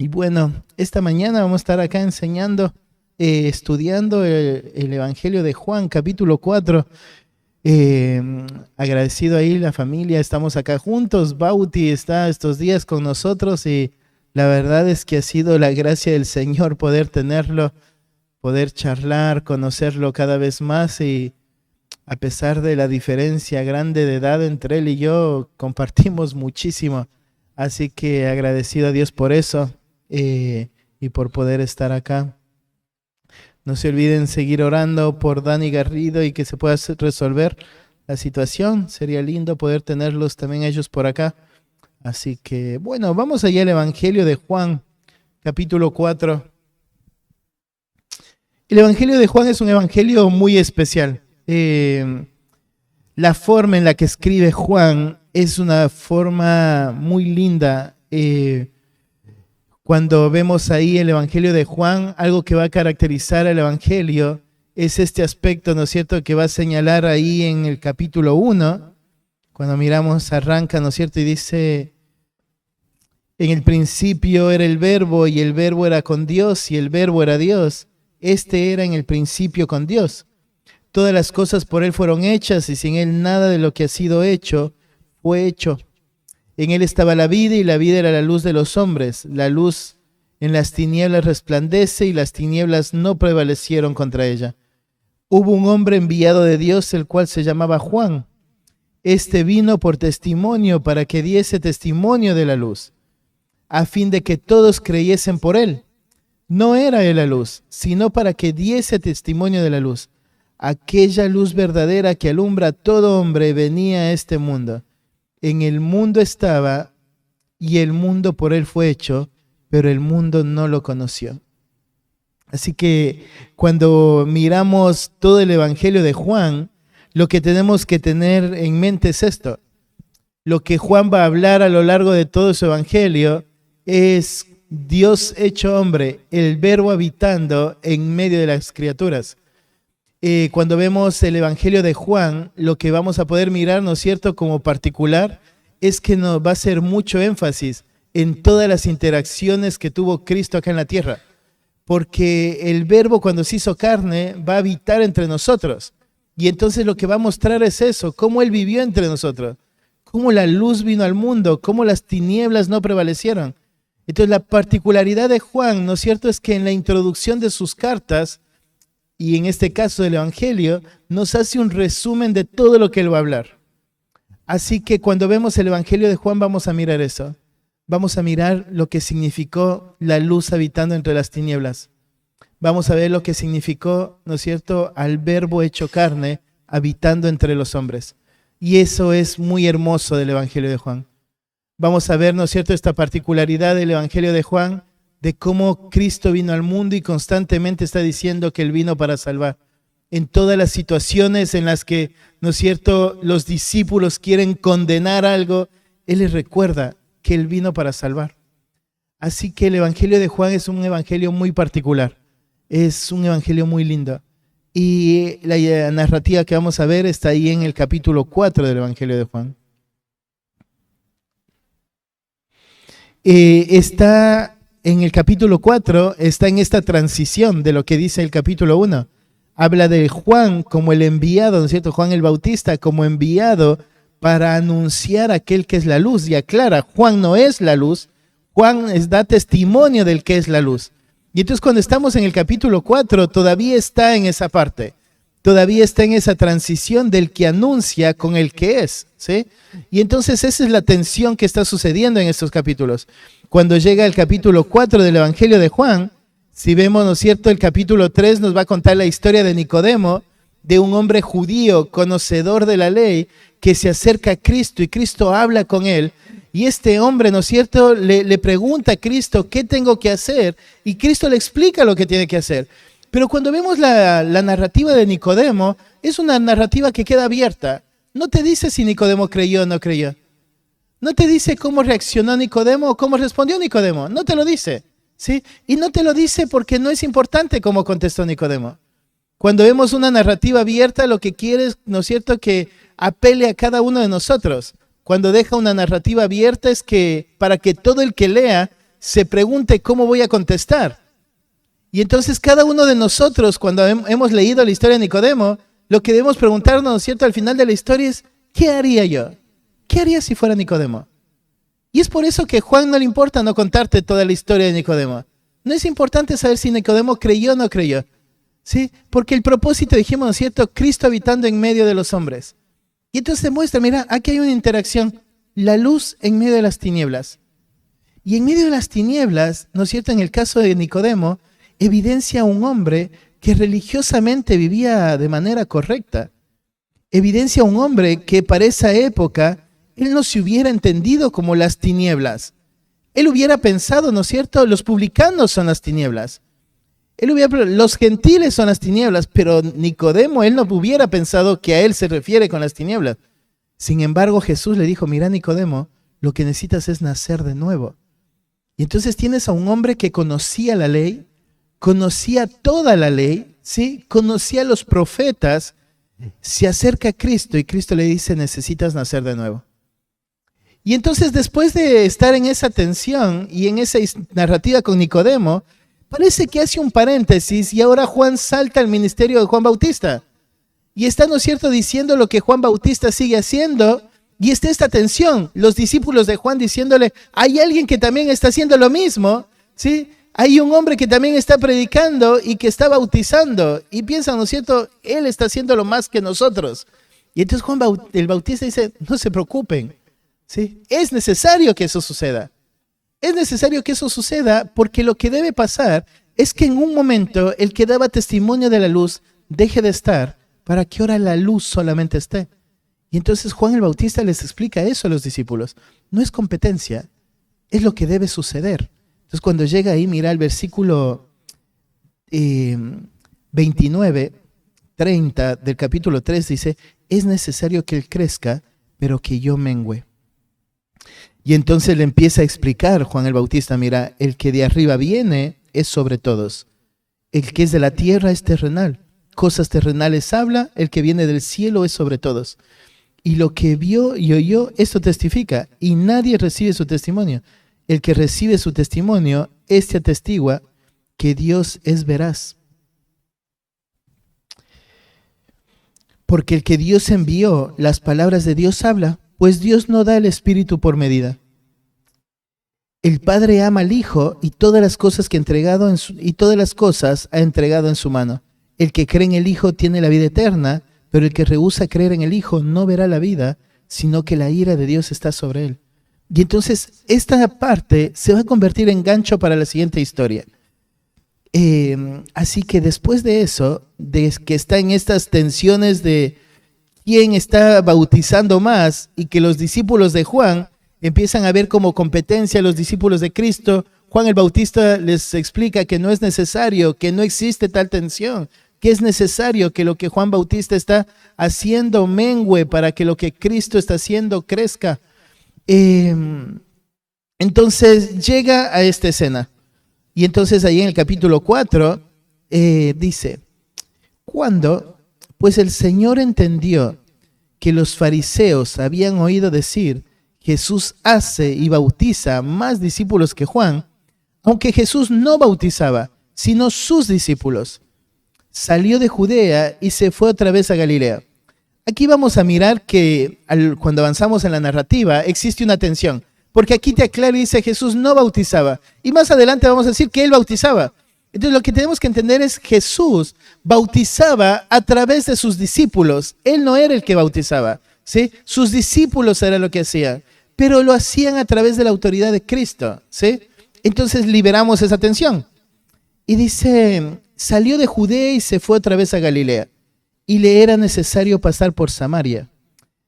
Y bueno, esta mañana vamos a estar acá enseñando, estudiando el Evangelio de Juan, capítulo 4. Agradecido ahí la familia, estamos acá juntos. Bauti está estos días con nosotros y la verdad es que ha sido la gracia del Señor poder tenerlo, poder charlar, conocerlo cada vez más, y a pesar de la diferencia grande de edad entre él y yo, compartimos muchísimo. Así que agradecido a Dios por eso y por poder estar acá. No se olviden seguir orando por Dani Garrido y que se pueda resolver la situación. Sería lindo poder tenerlos también ellos por acá. Así que, bueno, vamos allá al Evangelio de Juan, capítulo 4. El Evangelio de Juan es un evangelio muy especial. La forma en la que escribe Juan es una forma muy linda. Cuando vemos ahí el Evangelio de Juan, algo que va a caracterizar al Evangelio es este aspecto, ¿no es cierto?, que va a señalar ahí en el capítulo 1, cuando miramos, arranca, ¿no es cierto?, y dice: en el principio era el verbo, y el verbo era con Dios, y el verbo era Dios. Este era en el principio con Dios. Todas las cosas por él fueron hechas, y sin él nada de lo que ha sido hecho fue hecho. En él estaba la vida, y la vida era la luz de los hombres. La luz en las tinieblas resplandece, y las tinieblas no prevalecieron contra ella. Hubo un hombre enviado de Dios, el cual se llamaba Juan. Este vino por testimonio, para que diese testimonio de la luz, a fin de que todos creyesen por él. No era él la luz, sino para que diese testimonio de la luz. Aquella luz verdadera que alumbra a todo hombre venía a este mundo. En el mundo estaba, y el mundo por él fue hecho, pero el mundo no lo conoció. Así que cuando miramos todo el Evangelio de Juan, lo que tenemos que tener en mente es esto. Lo que Juan va a hablar a lo largo de todo su Evangelio es Dios hecho hombre, el verbo habitando en medio de las criaturas. Cuando vemos el Evangelio de Juan, lo que vamos a poder mirar, ¿no es cierto?, como particular, es que nos va a hacer mucho énfasis en todas las interacciones que tuvo Cristo acá en la tierra. Porque el verbo, cuando se hizo carne, va a habitar entre nosotros. Y entonces lo que va a mostrar es eso, cómo él vivió entre nosotros, cómo la luz vino al mundo, cómo las tinieblas no prevalecieron. Entonces la particularidad de Juan, ¿no es cierto?, es que en la introducción de sus cartas, y en este caso del Evangelio, nos hace un resumen de todo lo que él va a hablar. Así que cuando vemos el Evangelio de Juan vamos a mirar eso. Vamos a mirar lo que significó la luz habitando entre las tinieblas. Vamos a ver lo que significó, ¿no es cierto?, al verbo hecho carne habitando entre los hombres. Y eso es muy hermoso del Evangelio de Juan. Vamos a ver, ¿no es cierto?, esta particularidad del Evangelio de Juan, de cómo Cristo vino al mundo y constantemente está diciendo que él vino para salvar. En todas las situaciones en las que, ¿no es cierto?, los discípulos quieren condenar algo, él les recuerda que él vino para salvar. Así que el Evangelio de Juan es un evangelio muy particular, es un evangelio muy lindo. Y la narrativa que vamos a ver está ahí en el capítulo 4 del Evangelio de Juan. Está en el capítulo 4, está en esta transición de lo que dice el capítulo 1. Habla de Juan como el enviado, ¿no es cierto?, Juan el Bautista como enviado para anunciar a aquel que es la luz. Y aclara, Juan no es la luz, Juan da testimonio del que es la luz. Y entonces cuando estamos en el capítulo 4, todavía está en esa parte. Todavía está en esa transición del que anuncia con el que es, ¿sí? Y entonces esa es la tensión que está sucediendo en estos capítulos. Cuando llega el capítulo 4 del Evangelio de Juan, si vemos, ¿no es cierto?, el capítulo 3 nos va a contar la historia de Nicodemo, de un hombre judío, conocedor de la ley, que se acerca a Cristo y Cristo habla con él. Y este hombre, ¿no es cierto?, le pregunta a Cristo, ¿qué tengo que hacer? Y Cristo le explica lo que tiene que hacer. Pero cuando vemos la narrativa de Nicodemo, es una narrativa que queda abierta. No te dice si Nicodemo creyó o no creyó. No te dice cómo reaccionó Nicodemo o cómo respondió Nicodemo. No te lo dice, ¿sí? Y no te lo dice porque no es importante cómo contestó Nicodemo. Cuando vemos una narrativa abierta, lo que quiere es, ¿no es cierto?, que apele a cada uno de nosotros. Cuando deja una narrativa abierta es que para que todo el que lea se pregunte cómo voy a contestar. Y entonces cada uno de nosotros, cuando hemos leído la historia de Nicodemo, lo que debemos preguntarnos, ¿no es cierto?, al final de la historia es, ¿qué haría yo? ¿Qué haría si fuera Nicodemo? Y es por eso que a Juan no le importa no contarte toda la historia de Nicodemo. No es importante saber si Nicodemo creyó o no creyó, ¿sí? Porque el propósito, dijimos, ¿no es cierto?, Cristo habitando en medio de los hombres. Y entonces demuestra, mira, aquí hay una interacción, la luz en medio de las tinieblas. Y en medio de las tinieblas, ¿no es cierto?, en el caso de Nicodemo, evidencia a un hombre que religiosamente vivía de manera correcta. Evidencia a un hombre que para esa época él no se hubiera entendido como las tinieblas. Él hubiera pensado, ¿no es cierto?, los publicanos son las tinieblas. Los gentiles son las tinieblas, pero Nicodemo, él no hubiera pensado que a él se refiere con las tinieblas. Sin embargo, Jesús le dijo, mira Nicodemo, lo que necesitas es nacer de nuevo. Y entonces tienes a un hombre que conocía la ley, conocía toda la ley, ¿sí? Conocía a los profetas, se acerca a Cristo y Cristo le dice, necesitas nacer de nuevo. Y entonces después de estar en esa tensión y en esa narrativa con Nicodemo, parece que hace un paréntesis y ahora Juan salta al ministerio de Juan Bautista. Y está, ¿no es cierto?, diciendo lo que Juan Bautista sigue haciendo. Y está esta tensión, los discípulos de Juan diciéndole, hay alguien que también está haciendo lo mismo, ¿sí? Hay un hombre que también está predicando y que está bautizando. Y piensan, ¿no es cierto?, él está haciendo lo más que nosotros. Y entonces Juan el Bautista dice, no se preocupen, ¿sí? Es necesario que eso suceda. Es necesario que eso suceda porque lo que debe pasar es que en un momento el que daba testimonio de la luz deje de estar para que ahora la luz solamente esté. Y entonces Juan el Bautista les explica eso a los discípulos. No es competencia, es lo que debe suceder. Entonces cuando llega ahí, mira el versículo 29, 30 del capítulo 3 dice, es necesario que él crezca, pero que yo mengüe. Y entonces le empieza a explicar Juan el Bautista, mira, el que de arriba viene es sobre todos. El que es de la tierra es terrenal. Cosas terrenales habla, el que viene del cielo es sobre todos. Y lo que vio y oyó, esto testifica, y nadie recibe su testimonio. El que recibe su testimonio, este atestigua que Dios es veraz. Porque el que Dios envió, las palabras de Dios habla, pues Dios no da el Espíritu por medida. El Padre ama al Hijo y todas las cosas que ha entregado ha entregado en su mano. El que cree en el Hijo tiene la vida eterna, pero el que rehúsa creer en el Hijo no verá la vida, sino que la ira de Dios está sobre él. Y entonces esta parte se va a convertir en gancho para la siguiente historia. Así que después de eso, de que está en estas tensiones de quién está bautizando más y que los discípulos de Juan empiezan a ver como competencia a los discípulos de Cristo, Juan el Bautista les explica que no es necesario, que no existe tal tensión, que es necesario que lo que Juan Bautista está haciendo mengüe para que lo que Cristo está haciendo crezca. Entonces llega a esta escena. Y entonces ahí en el capítulo 4 dice, cuando pues el Señor entendió que los fariseos habían oído decir, Jesús hace y bautiza más discípulos que Juan, aunque Jesús no bautizaba, sino sus discípulos, salió de Judea y se fue otra vez a Galilea. Aquí vamos a mirar que cuando avanzamos en la narrativa existe una tensión, porque aquí te aclara y dice Jesús no bautizaba, y más adelante vamos a decir que él bautizaba. Entonces lo que tenemos que entender es Jesús bautizaba a través de sus discípulos, él no era el que bautizaba, ¿sí? Sus discípulos era lo que hacían, pero lo hacían a través de la autoridad de Cristo, ¿sí? Entonces liberamos esa tensión. Y dice, salió de Judea y se fue otra vez a Galilea, y le era necesario pasar por Samaria.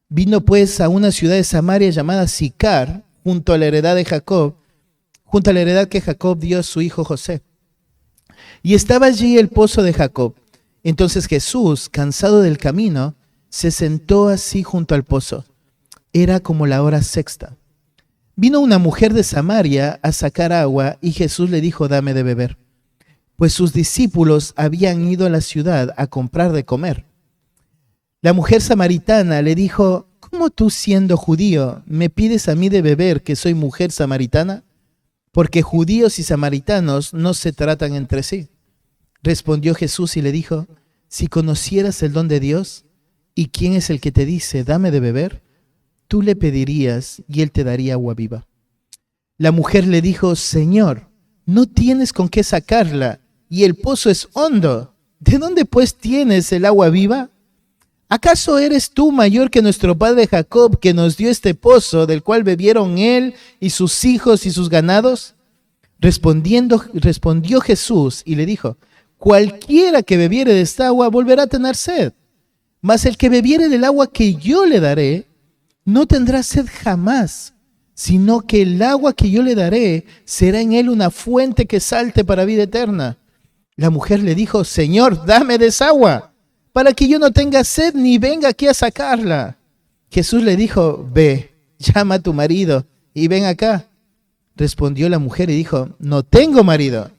Vino pues a una ciudad de Samaria llamada Sicar, junto a la heredad de Jacob, junto a la heredad que Jacob dio a su hijo José. Y estaba allí el pozo de Jacob. Entonces Jesús, cansado del camino, se sentó así junto al pozo. Era como la hora sexta. Vino una mujer de Samaria a sacar agua y Jesús le dijo, dame de beber. Pues sus discípulos habían ido a la ciudad a comprar de comer. La mujer samaritana le dijo, ¿cómo tú siendo judío me pides a mí de beber que soy mujer samaritana? porque judíos y samaritanos no se tratan entre sí. Respondió Jesús y le dijo, si conocieras el don de Dios, ¿y quién es el que te dice, dame de beber? Tú le pedirías y él te daría agua viva. La mujer le dijo, Señor, no tienes con qué sacarla, y el pozo es hondo. ¿De dónde pues tienes el agua viva? ¿Acaso eres tú mayor que nuestro padre Jacob, que nos dio este pozo, del cual bebieron él y sus hijos y sus ganados? Respondió Jesús y le dijo, cualquiera que bebiere de esta agua volverá a tener sed, mas el que bebiere del agua que yo le daré, no tendrá sed jamás, sino que el agua que yo le daré será en él una fuente que salte para vida eterna. La mujer le dijo, Señor, dame de esa agua, para que yo no tenga sed ni venga aquí a sacarla. Jesús le dijo, ve, llama a tu marido y ven acá. Respondió la mujer y dijo, no tengo marido.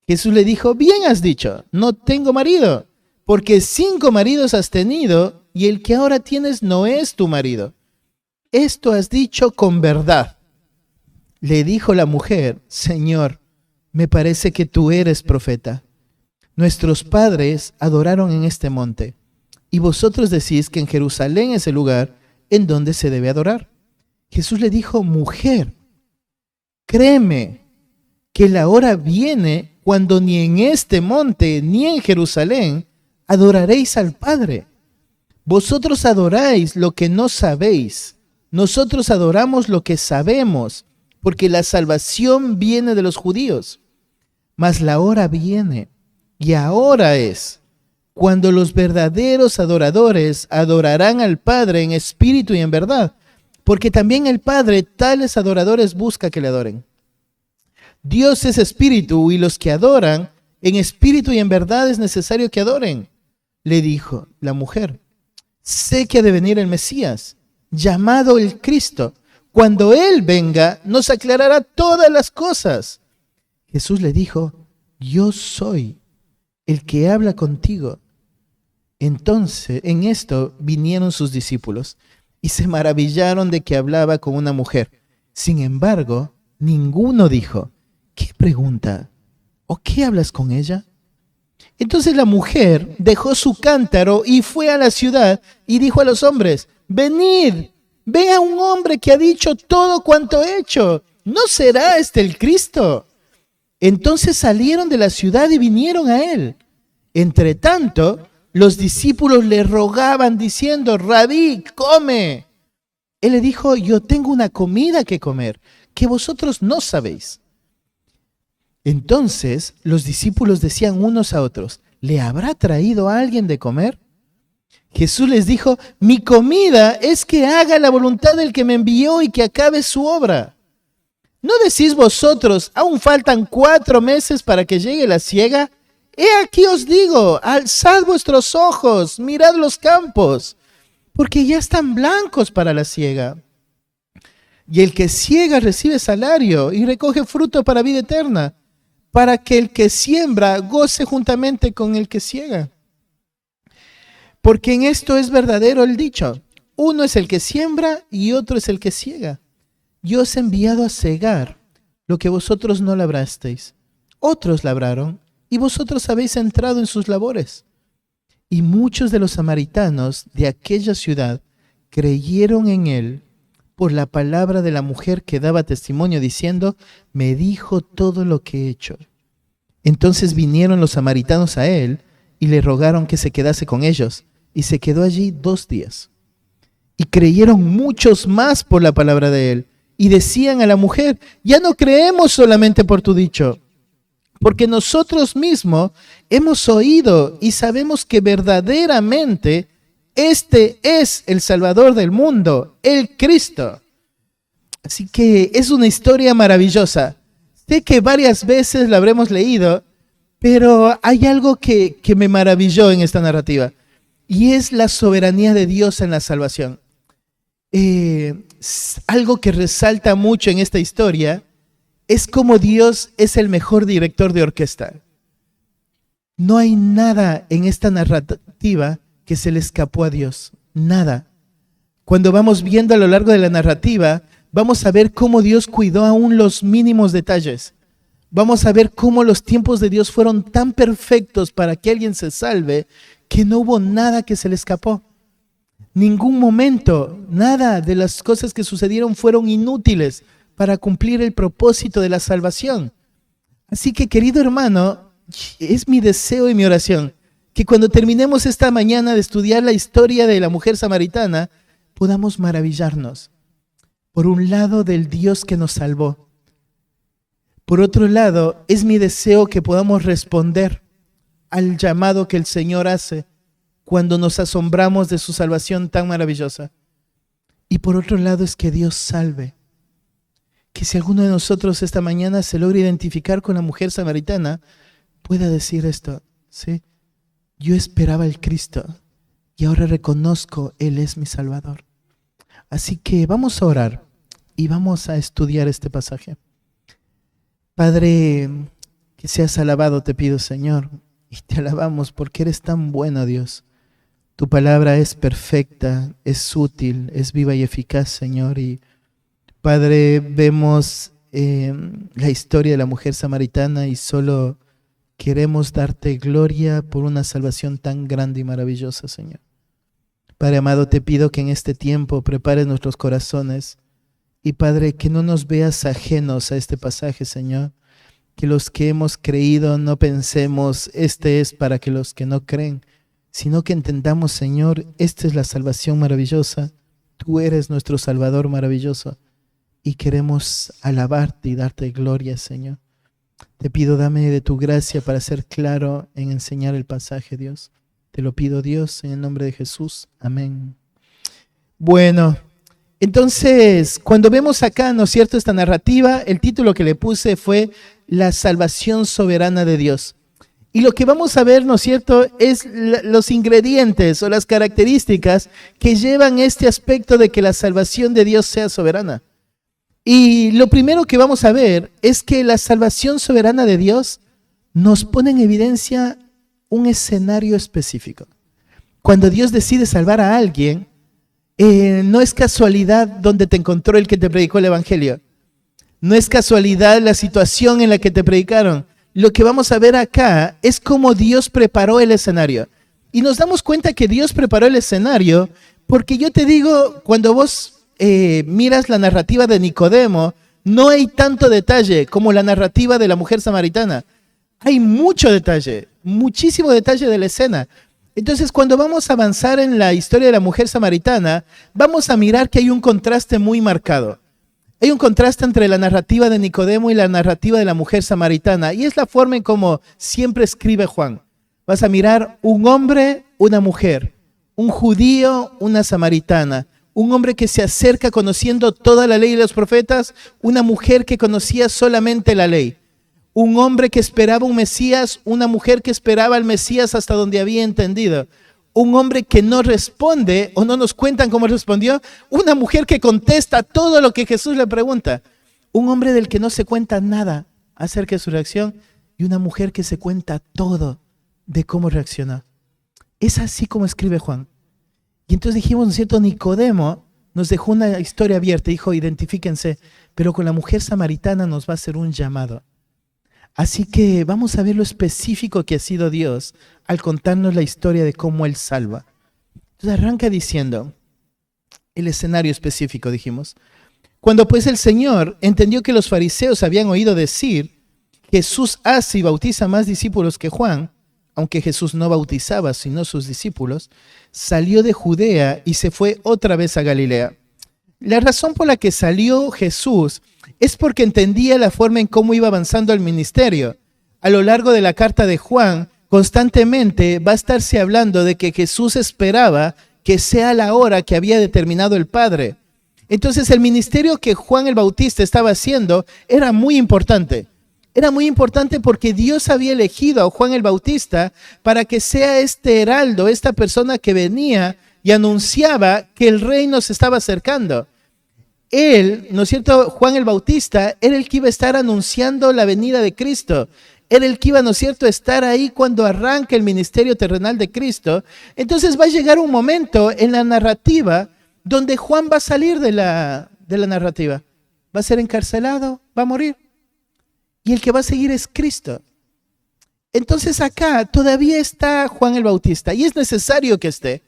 Jesús le dijo, bien has dicho, no tengo marido, porque 5 maridos has tenido y el que ahora tienes no es tu marido. Esto has dicho con verdad. Le dijo la mujer, Señor, me parece que tú eres profeta. Nuestros padres adoraron en este monte, y vosotros decís que en Jerusalén es el lugar en donde se debe adorar. Jesús le dijo, mujer, créeme que la hora viene cuando ni en este monte ni en Jerusalén adoraréis al Padre. Vosotros adoráis lo que no sabéis. Nosotros adoramos lo que sabemos, porque la salvación viene de los judíos. Mas la hora viene, y ahora es, cuando los verdaderos adoradores adorarán al Padre en espíritu y en verdad, porque también el Padre tales adoradores busca que le adoren. Dios es espíritu, y los que adoran en espíritu y en verdad es necesario que adoren. Le dijo la mujer, sé que ha de venir el Mesías, llamado el Cristo. Cuando Él venga, nos aclarará todas las cosas. Jesús le dijo, yo soy el que habla contigo. Entonces, en esto vinieron sus discípulos y se maravillaron de que hablaba con una mujer. Sin embargo, ninguno dijo, ¿qué pregunta? ¿O qué hablas con ella? Entonces la mujer dejó su cántaro y fue a la ciudad y dijo a los hombres, venid, ve a un hombre que ha dicho todo cuanto he hecho. ¿No será este el Cristo? Entonces salieron de la ciudad y vinieron a él. Entre tanto, los discípulos le rogaban diciendo, Rabí, come. Él le dijo, yo tengo una comida que comer, que vosotros no sabéis. Entonces los discípulos decían unos a otros, ¿le habrá traído a alguien de comer? Jesús les dijo, mi comida es que haga la voluntad del que me envió y que acabe su obra. ¿No decís vosotros, aún faltan 4 meses para que llegue la siega? He aquí os digo, alzad vuestros ojos, mirad los campos, porque ya están blancos para la siega. Y el que siega recibe salario y recoge fruto para vida eterna, para que el que siembra goce juntamente con el que siega. Porque en esto es verdadero el dicho, uno es el que siembra y otro es el que siega. Yo os he enviado a segar lo que vosotros no labrasteis. Otros labraron y vosotros habéis entrado en sus labores. Y muchos de los samaritanos de aquella ciudad creyeron en él por la palabra de la mujer que daba testimonio diciendo, me dijo todo lo que he hecho. Entonces vinieron los samaritanos a él y le rogaron que se quedase con ellos, y se quedó allí 2 días. Y creyeron muchos más por la palabra de él, y decían a la mujer, ya no creemos solamente por tu dicho, porque nosotros mismos hemos oído y sabemos que verdaderamente este es el Salvador del mundo, el Cristo. Así que es una historia maravillosa. Sé que varias veces la habremos leído, pero hay algo que me maravilló en esta narrativa, y es la soberanía de Dios en la salvación. Algo que resalta mucho en esta historia es cómo Dios es el mejor director de orquesta. No hay nada en esta narrativa que se le escapó a Dios, nada. Cuando vamos viendo a lo largo de la narrativa, vamos a ver cómo Dios cuidó aún los mínimos detalles. Vamos a ver cómo los tiempos de Dios fueron tan perfectos para que alguien se salve, que no hubo nada que se le escapó. Ningún momento, nada de las cosas que sucedieron fueron inútiles para cumplir el propósito de la salvación. Así que, querido hermano, es mi deseo y mi oración que cuando terminemos esta mañana de estudiar la historia de la mujer samaritana, podamos maravillarnos, por un lado, del Dios que nos salvó. Por otro lado, es mi deseo que podamos responder al llamado que el Señor hace cuando nos asombramos de su salvación tan maravillosa. Y por otro lado es que Dios salve. Que si alguno de nosotros esta mañana se logra identificar con la mujer samaritana, pueda decir esto, ¿sí? Yo esperaba al Cristo y ahora reconozco, Él es mi Salvador. Así que vamos a orar y vamos a estudiar este pasaje. Padre, que seas alabado, te pido, Señor, y te alabamos porque eres tan bueno, Dios. Tu palabra es perfecta, es útil, es viva y eficaz, Señor. Y Padre, vemos la historia de la mujer samaritana y solo queremos darte gloria por una salvación tan grande y maravillosa, Señor. Padre amado, te pido que en este tiempo prepares nuestros corazones y, Padre, que no nos veas ajenos a este pasaje, Señor. Que los que hemos creído no pensemos, este es para que los que no creen, sino que entendamos, Señor, esta es la salvación maravillosa. Tú eres nuestro Salvador maravilloso y queremos alabarte y darte gloria, Señor. Te pido, dame de tu gracia para ser claro en enseñar el pasaje, Dios. Te lo pido, Dios, en el nombre de Jesús. Amén. Bueno, entonces, cuando vemos acá, ¿no es cierto?, esta narrativa, el título que le puse fue La salvación soberana de Dios. Y lo que vamos a ver, ¿no es cierto?, es los ingredientes o las características que llevan este aspecto de que la salvación de Dios sea soberana. Y lo primero que vamos a ver es que la salvación soberana de Dios nos pone en evidencia un escenario específico. Cuando Dios decide salvar a alguien, no es casualidad donde te encontró el que te predicó el Evangelio. No es casualidad la situación en la que te predicaron. Lo que vamos a ver acá es cómo Dios preparó el escenario. Y nos damos cuenta que Dios preparó el escenario porque yo te digo, cuando vos miras la narrativa de Nicodemo, no hay tanto detalle como la narrativa de la mujer samaritana. Hay mucho detalle, muchísimo detalle de la escena. Entonces, cuando vamos a avanzar en la historia de la mujer samaritana, vamos a mirar que hay un contraste muy marcado. Hay un contraste entre la narrativa de Nicodemo y la narrativa de la mujer samaritana, y es la forma en cómo siempre escribe Juan. Vas a mirar un hombre, una mujer, un judío, una samaritana, un hombre que se acerca conociendo toda la ley y los profetas, una mujer que conocía solamente la ley. Un hombre que esperaba un Mesías, una mujer que esperaba al Mesías hasta donde había entendido. Un hombre que no responde o no nos cuentan cómo respondió. Una mujer que contesta todo lo que Jesús le pregunta. Un hombre del que no se cuenta nada acerca de su reacción y una mujer que se cuenta todo de cómo reaccionó. Es así como escribe Juan. Y entonces dijimos, ¿no es cierto? Nicodemo nos dejó una historia abierta, dijo, identifíquense, pero con la mujer samaritana nos va a hacer un llamado. Así que vamos a ver lo específico que ha sido Dios al contarnos la historia de cómo Él salva. Entonces arranca diciendo, el escenario específico, dijimos. Cuando pues el Señor entendió que los fariseos habían oído decir, Jesús hace y bautiza más discípulos que Juan, aunque Jesús no bautizaba sino sus discípulos, salió de Judea y se fue otra vez a Galilea. La razón por la que salió Jesús es porque entendía la forma en cómo iba avanzando el ministerio. A lo largo de la carta de Juan, constantemente va a estarse hablando de que Jesús esperaba que sea la hora que había determinado el Padre. Entonces el ministerio que Juan el Bautista estaba haciendo era muy importante. Era muy importante porque Dios había elegido a Juan el Bautista para que sea este heraldo, esta persona que venía y anunciaba que el reino se estaba acercando. Él, ¿no es cierto? Juan el Bautista era el que iba a estar anunciando la venida de Cristo. Era el que iba, ¿no es cierto?, a estar ahí cuando arranca el ministerio terrenal de Cristo. Entonces va a llegar un momento en la narrativa donde Juan va a salir de la narrativa. va a ser encarcelado, va a morir. Y el que va a seguir es Cristo. Entonces acá todavía está Juan el Bautista y es necesario que esté.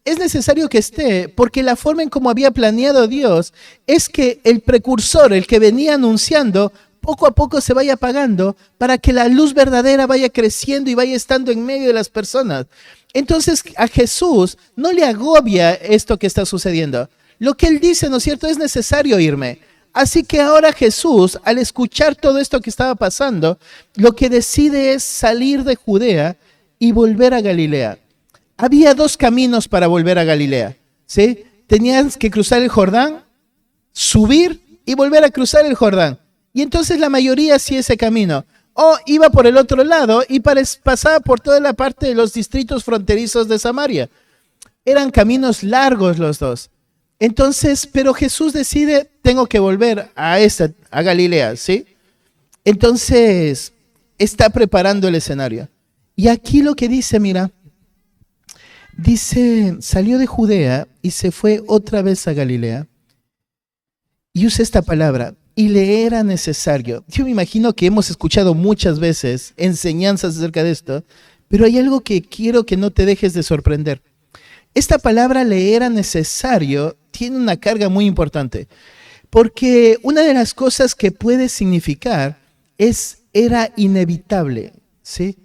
Es necesario que esté porque la forma en cómo había planeado Dios es que el precursor, el que venía anunciando, poco a poco se vaya apagando para que la luz verdadera vaya creciendo y vaya estando en medio de las personas. Entonces a Jesús no le agobia esto que está sucediendo. Lo que él dice, ¿no es cierto? Es necesario irme. Así que ahora Jesús, al escuchar todo esto que estaba pasando, lo que decide es salir de Judea y volver a Galilea. Había dos caminos para volver a Galilea, ¿sí? Tenías que cruzar el Jordán, subir y volver a cruzar el Jordán. Y entonces la mayoría hacía ese camino. O iba por el otro lado y pasaba por toda la parte de los distritos fronterizos de Samaria. Eran caminos largos los dos. Entonces, pero Jesús decide, tengo que volver a Galilea, ¿sí? Entonces, está preparando el escenario. Y aquí lo que dice, mira, dice, salió de Judea y se fue otra vez a Galilea. Y usa esta palabra, y le era necesario. Yo me imagino que hemos escuchado muchas veces enseñanzas acerca de esto, pero hay algo que quiero que no te dejes de sorprender. Esta palabra le era necesario tiene una carga muy importante, porque una de las cosas que puede significar era inevitable, ¿sí?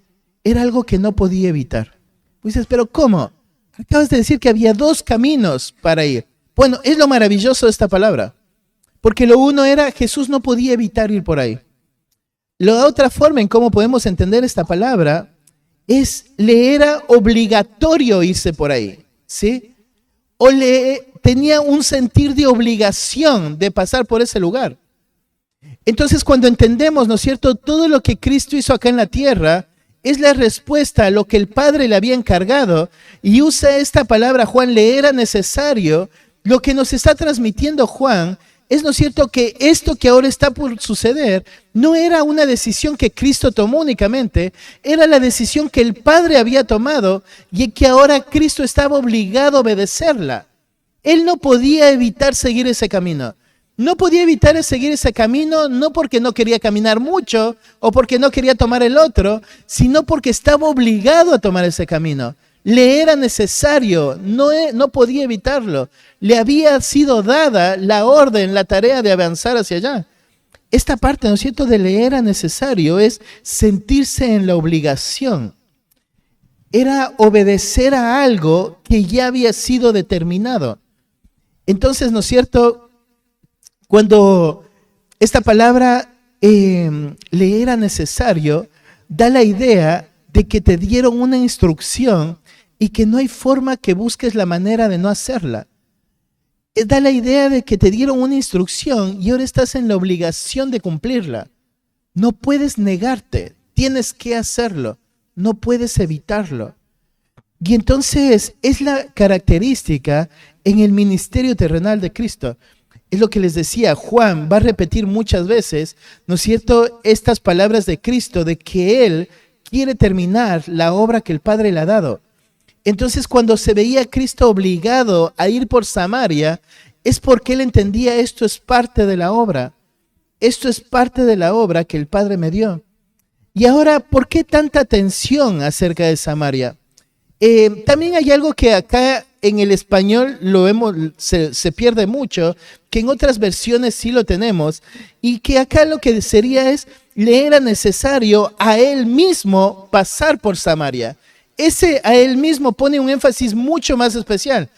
Era algo que no podía evitar. Pues dices, ¿pero cómo? Acabas de decir que había dos caminos para ir. Bueno, es lo maravilloso de esta palabra, porque lo uno era Jesús no podía evitar ir por ahí. La otra forma en cómo podemos entender esta palabra es le era obligatorio irse por ahí, ¿sí? O tenía un sentir de obligación de pasar por ese lugar. Entonces, cuando entendemos, ¿no es cierto?, todo lo que Cristo hizo acá en la tierra es la respuesta a lo que el Padre le había encargado, y usa esta palabra, Juan, le era necesario. Lo que nos está transmitiendo Juan es, ¿no es cierto?, que esto que ahora está por suceder no era una decisión que Cristo tomó únicamente, era la decisión que el Padre había tomado y que ahora Cristo estaba obligado a obedecerla. Él no podía evitar seguir ese camino. No podía evitar seguir ese camino no porque no quería caminar mucho o porque no quería tomar el otro, sino porque estaba obligado a tomar ese camino. Le era necesario, no podía evitarlo. Le había sido dada la orden, la tarea de avanzar hacia allá. Esta parte, ¿no es cierto?, de le era necesario es sentirse en la obligación. Era obedecer a algo que ya había sido determinado. Entonces, ¿no es cierto?, cuando esta palabra le era necesario, da la idea de que te dieron una instrucción y que no hay forma que busques la manera de no hacerla. Da la idea de que te dieron una instrucción y ahora estás en la obligación de cumplirla. No puedes negarte, tienes que hacerlo, no puedes evitarlo. Y entonces es la característica en el ministerio terrenal de Cristo. Es lo que les decía, Juan va a repetir muchas veces, ¿no es cierto?, estas palabras de Cristo, de que Él quiere terminar la obra que el Padre le ha dado. Entonces, cuando se veía a Cristo obligado a ir por Samaria, es porque Él entendía esto es parte de la obra. Esto es parte de la obra que el Padre me dio. Y ahora, ¿por qué tanta tensión acerca de Samaria? También hay algo que acá en el español se pierde mucho, que en otras versiones sí lo tenemos, y que acá lo que sería es, le era necesario a Él mismo pasar por Samaria. Ese a Él mismo pone un énfasis mucho más especial,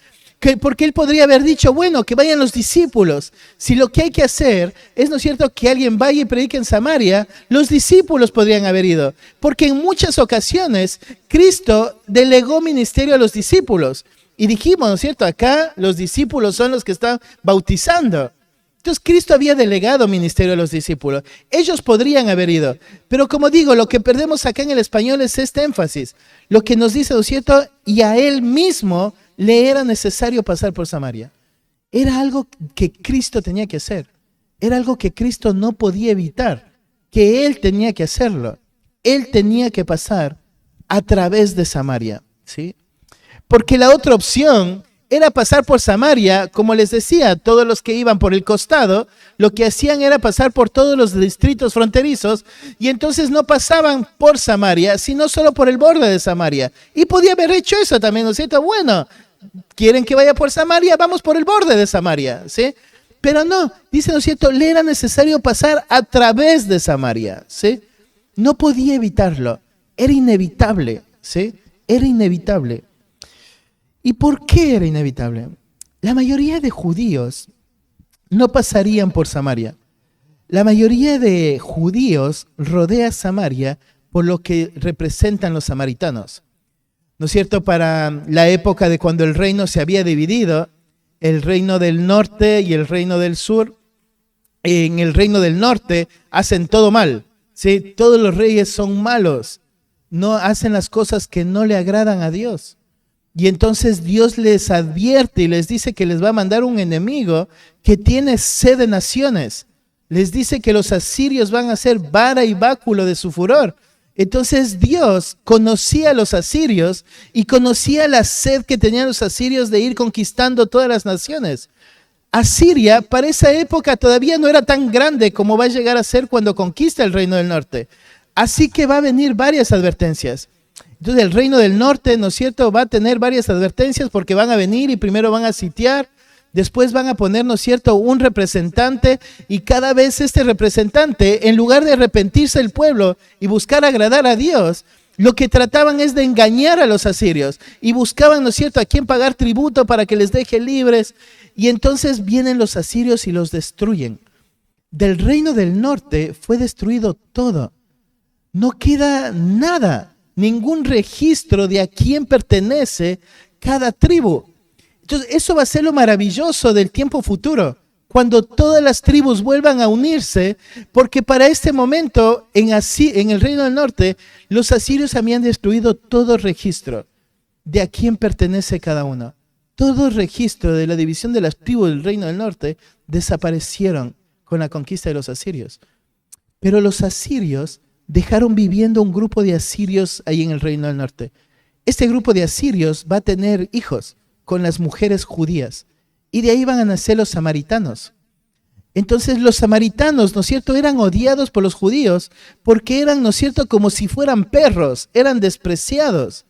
porque Él podría haber dicho, bueno, que vayan los discípulos. Si lo que hay que hacer es, ¿no es cierto?, que alguien vaya y predique en Samaria, los discípulos podrían haber ido, porque en muchas ocasiones Cristo delegó ministerio a los discípulos. Y dijimos, ¿no es cierto?, acá los discípulos son los que están bautizando. Entonces Cristo había delegado ministerio a los discípulos. Ellos podrían haber ido. Pero como digo, lo que perdemos acá en el español es este énfasis. Lo que nos dice, ¿no es cierto?, y a Él mismo le era necesario pasar por Samaria. Era algo que Cristo tenía que hacer. Era algo que Cristo no podía evitar. Que Él tenía que hacerlo. Él tenía que pasar a través de Samaria, ¿sí? Porque la otra opción era pasar por Samaria. Como les decía, todos los que iban por el costado, lo que hacían era pasar por todos los distritos fronterizos, y entonces no pasaban por Samaria, sino solo por el borde de Samaria. Y podía haber hecho eso también, ¿no es cierto? Bueno, ¿quieren que vaya por Samaria? Vamos por el borde de Samaria, ¿sí? Pero no, dice, ¿no es cierto? Le era necesario pasar a través de Samaria, ¿sí? No podía evitarlo, era inevitable, ¿sí? Era inevitable. ¿Y por qué era inevitable? La mayoría de judíos no pasarían por Samaria. La mayoría de judíos rodea Samaria por lo que representan los samaritanos. ¿No es cierto? Para la época de cuando el reino se había dividido, el reino del norte y el reino del sur, en el reino del norte hacen todo mal, ¿sí? Todos los reyes son malos, no hacen las cosas que no le agradan a Dios. Y entonces Dios les advierte y les dice que les va a mandar un enemigo que tiene sed de naciones. Les dice que los asirios van a ser vara y báculo de su furor. Entonces Dios conocía a los asirios y conocía la sed que tenían los asirios de ir conquistando todas las naciones. Asiria para esa época todavía no era tan grande como va a llegar a ser cuando conquista el reino del norte. Así que va a venir varias advertencias. Entonces el reino del norte, ¿no es cierto?, va a tener varias advertencias porque van a venir y primero van a sitiar, después van a poner, ¿no es cierto?, un representante, y cada vez este representante, en lugar de arrepentirse el pueblo y buscar agradar a Dios, lo que trataban es de engañar a los asirios y buscaban, ¿no es cierto?, a quién pagar tributo para que les deje libres, y entonces vienen los asirios y los destruyen. Del reino del norte fue destruido todo, no queda nada. Ningún registro de a quién pertenece cada tribu. Entonces, eso va a ser lo maravilloso del tiempo futuro, cuando todas las tribus vuelvan a unirse, porque para este momento, en el reino del norte, los asirios habían destruido todo registro de a quién pertenece cada uno. Todo registro de la división de las tribus del reino del norte desaparecieron con la conquista de los asirios. Pero los asirios dejaron viviendo un grupo de asirios ahí en el reino del norte. Este grupo de asirios va a tener hijos con las mujeres judías, y de ahí van a nacer los samaritanos. Entonces los samaritanos, ¿no es cierto?, eran odiados por los judíos porque eran, ¿no es cierto?, como si fueran perros, eran despreciados.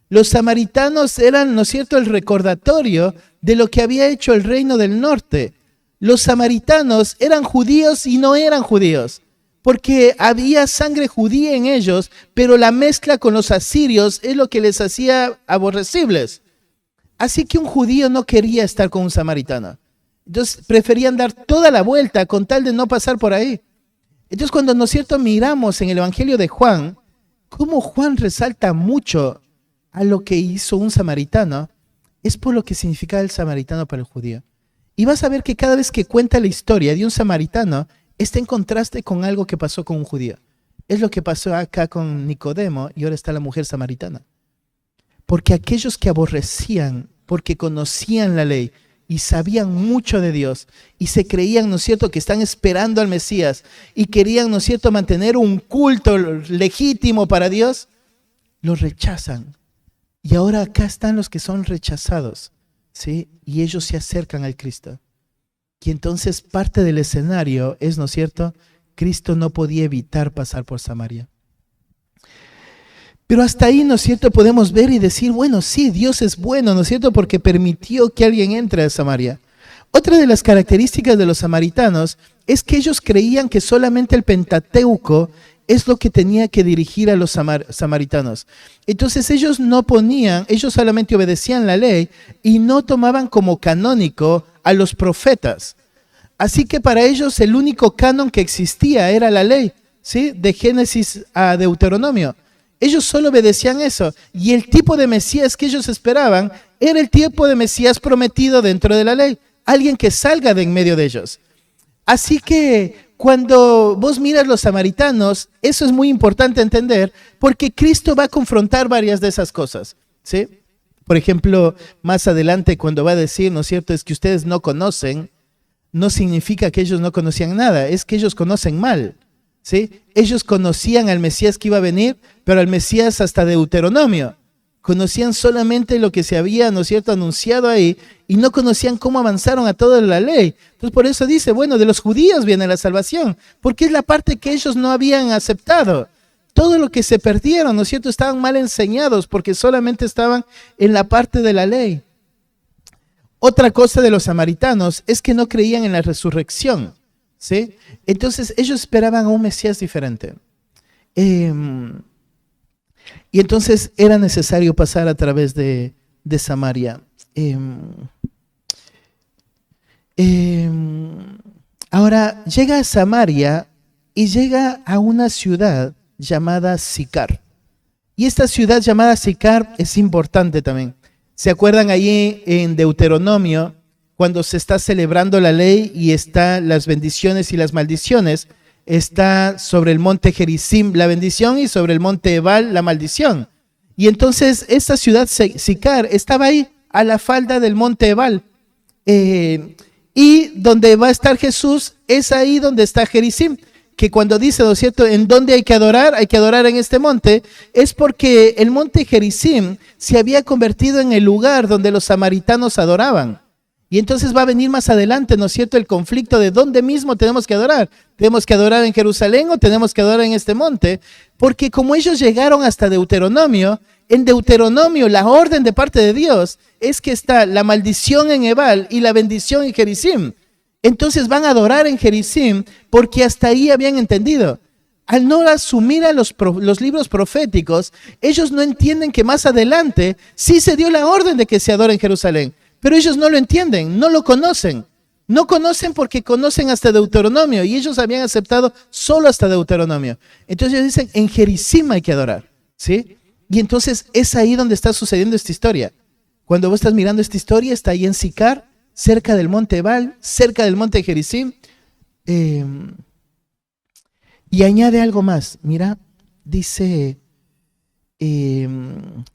Los samaritanos eran, ¿no es cierto?, el recordatorio de lo que había hecho el reino del norte. Los samaritanos eran judíos y no eran judíos, porque había sangre judía en ellos, pero la mezcla con los asirios es lo que les hacía aborrecibles. Así que un judío no quería estar con un samaritano. Entonces preferían dar toda la vuelta con tal de no pasar por ahí. Entonces cuando, ¿no es cierto?, miramos en el Evangelio de Juan, cómo Juan resalta mucho a lo que hizo un samaritano, es por lo que significaba el samaritano para el judío. Y vas a ver que cada vez que cuenta la historia de un samaritano, está en contraste con algo que pasó con un judío. Es lo que pasó acá con Nicodemo y ahora está la mujer samaritana. Porque aquellos que aborrecían, porque conocían la ley y sabían mucho de Dios y se creían, ¿no es cierto?, que están esperando al Mesías y querían, ¿no es cierto?, mantener un culto legítimo para Dios, los rechazan. Y ahora acá están los que son rechazados, ¿sí? Y ellos se acercan al Cristo. Y entonces parte del escenario es, ¿no es cierto?, Cristo no podía evitar pasar por Samaria. Pero hasta ahí, ¿no es cierto?, podemos ver y decir, bueno, sí, Dios es bueno, ¿no es cierto?, porque permitió que alguien entre a Samaria. Otra de las características de los samaritanos es que ellos creían que solamente el Pentateuco es lo que tenía que dirigir a los samaritanos. Entonces ellos ellos solamente obedecían la ley y no tomaban como canónico a los profetas. Así que para ellos el único canon que existía era la ley, ¿sí?, de Génesis a Deuteronomio. Ellos solo obedecían eso, y el tipo de Mesías que ellos esperaban era el tipo de Mesías prometido dentro de la ley, alguien que salga de en medio de ellos. Así que cuando vos miras los samaritanos, eso es muy importante entender, porque Cristo va a confrontar varias de esas cosas, ¿sí? Por ejemplo, más adelante cuando va a decir, ¿no es cierto?, es que ustedes no conocen, no significa que ellos no conocían nada, es que ellos conocen mal, ¿sí? Ellos conocían al Mesías que iba a venir, pero al Mesías hasta Deuteronomio. conocían solamente lo que se había, ¿no es cierto?, anunciado ahí, y no conocían cómo avanzaron a toda la ley. Entonces por eso dice, bueno, de los judíos viene la salvación, porque es la parte que ellos no habían aceptado. Todo lo que se perdieron, ¿no es cierto?, estaban mal enseñados porque solamente estaban en la parte de la ley. Otra cosa de los samaritanos es que no creían en la resurrección, ¿sí? Entonces ellos esperaban a un Mesías diferente. Y entonces era necesario pasar a través de Samaria. Ahora llega a Samaria y llega a una ciudad llamada Sicar. Y esta ciudad llamada Sicar es importante también. ¿Se acuerdan allí en Deuteronomio, cuando se está celebrando la ley y están las bendiciones y las maldiciones? Está sobre el monte Gerizim la bendición y sobre el monte Ebal la maldición. Y entonces esta ciudad Sicar estaba ahí a la falda del monte Ebal. Y donde va a estar Jesús es ahí donde está Gerizim, que cuando dice, ¿no es cierto?, en dónde hay que adorar en este monte, es porque el monte Gerizim se había convertido en el lugar donde los samaritanos adoraban. Y entonces va a venir más adelante, ¿no es cierto?, el conflicto de dónde mismo tenemos que adorar. ¿Tenemos que adorar en Jerusalén o tenemos que adorar en este monte? Porque como ellos llegaron hasta Deuteronomio, en Deuteronomio la orden de parte de Dios es que está la maldición en Ebal y la bendición en Gerizim. Entonces van a adorar en Gerizim porque hasta ahí habían entendido. Al no asumir a los libros proféticos, ellos no entienden que más adelante sí se dio la orden de que se adore en Jerusalén. Pero ellos no lo entienden, no lo conocen. No conocen porque conocen hasta Deuteronomio y ellos habían aceptado solo hasta Deuteronomio. Entonces ellos dicen, en Gerizim hay que adorar, ¿sí? Y entonces es ahí donde está sucediendo esta historia. Cuando vos estás mirando esta historia, está ahí en Sicar, cerca del monte Ebal, cerca del monte Gerizim. Y añade algo más, mira, dice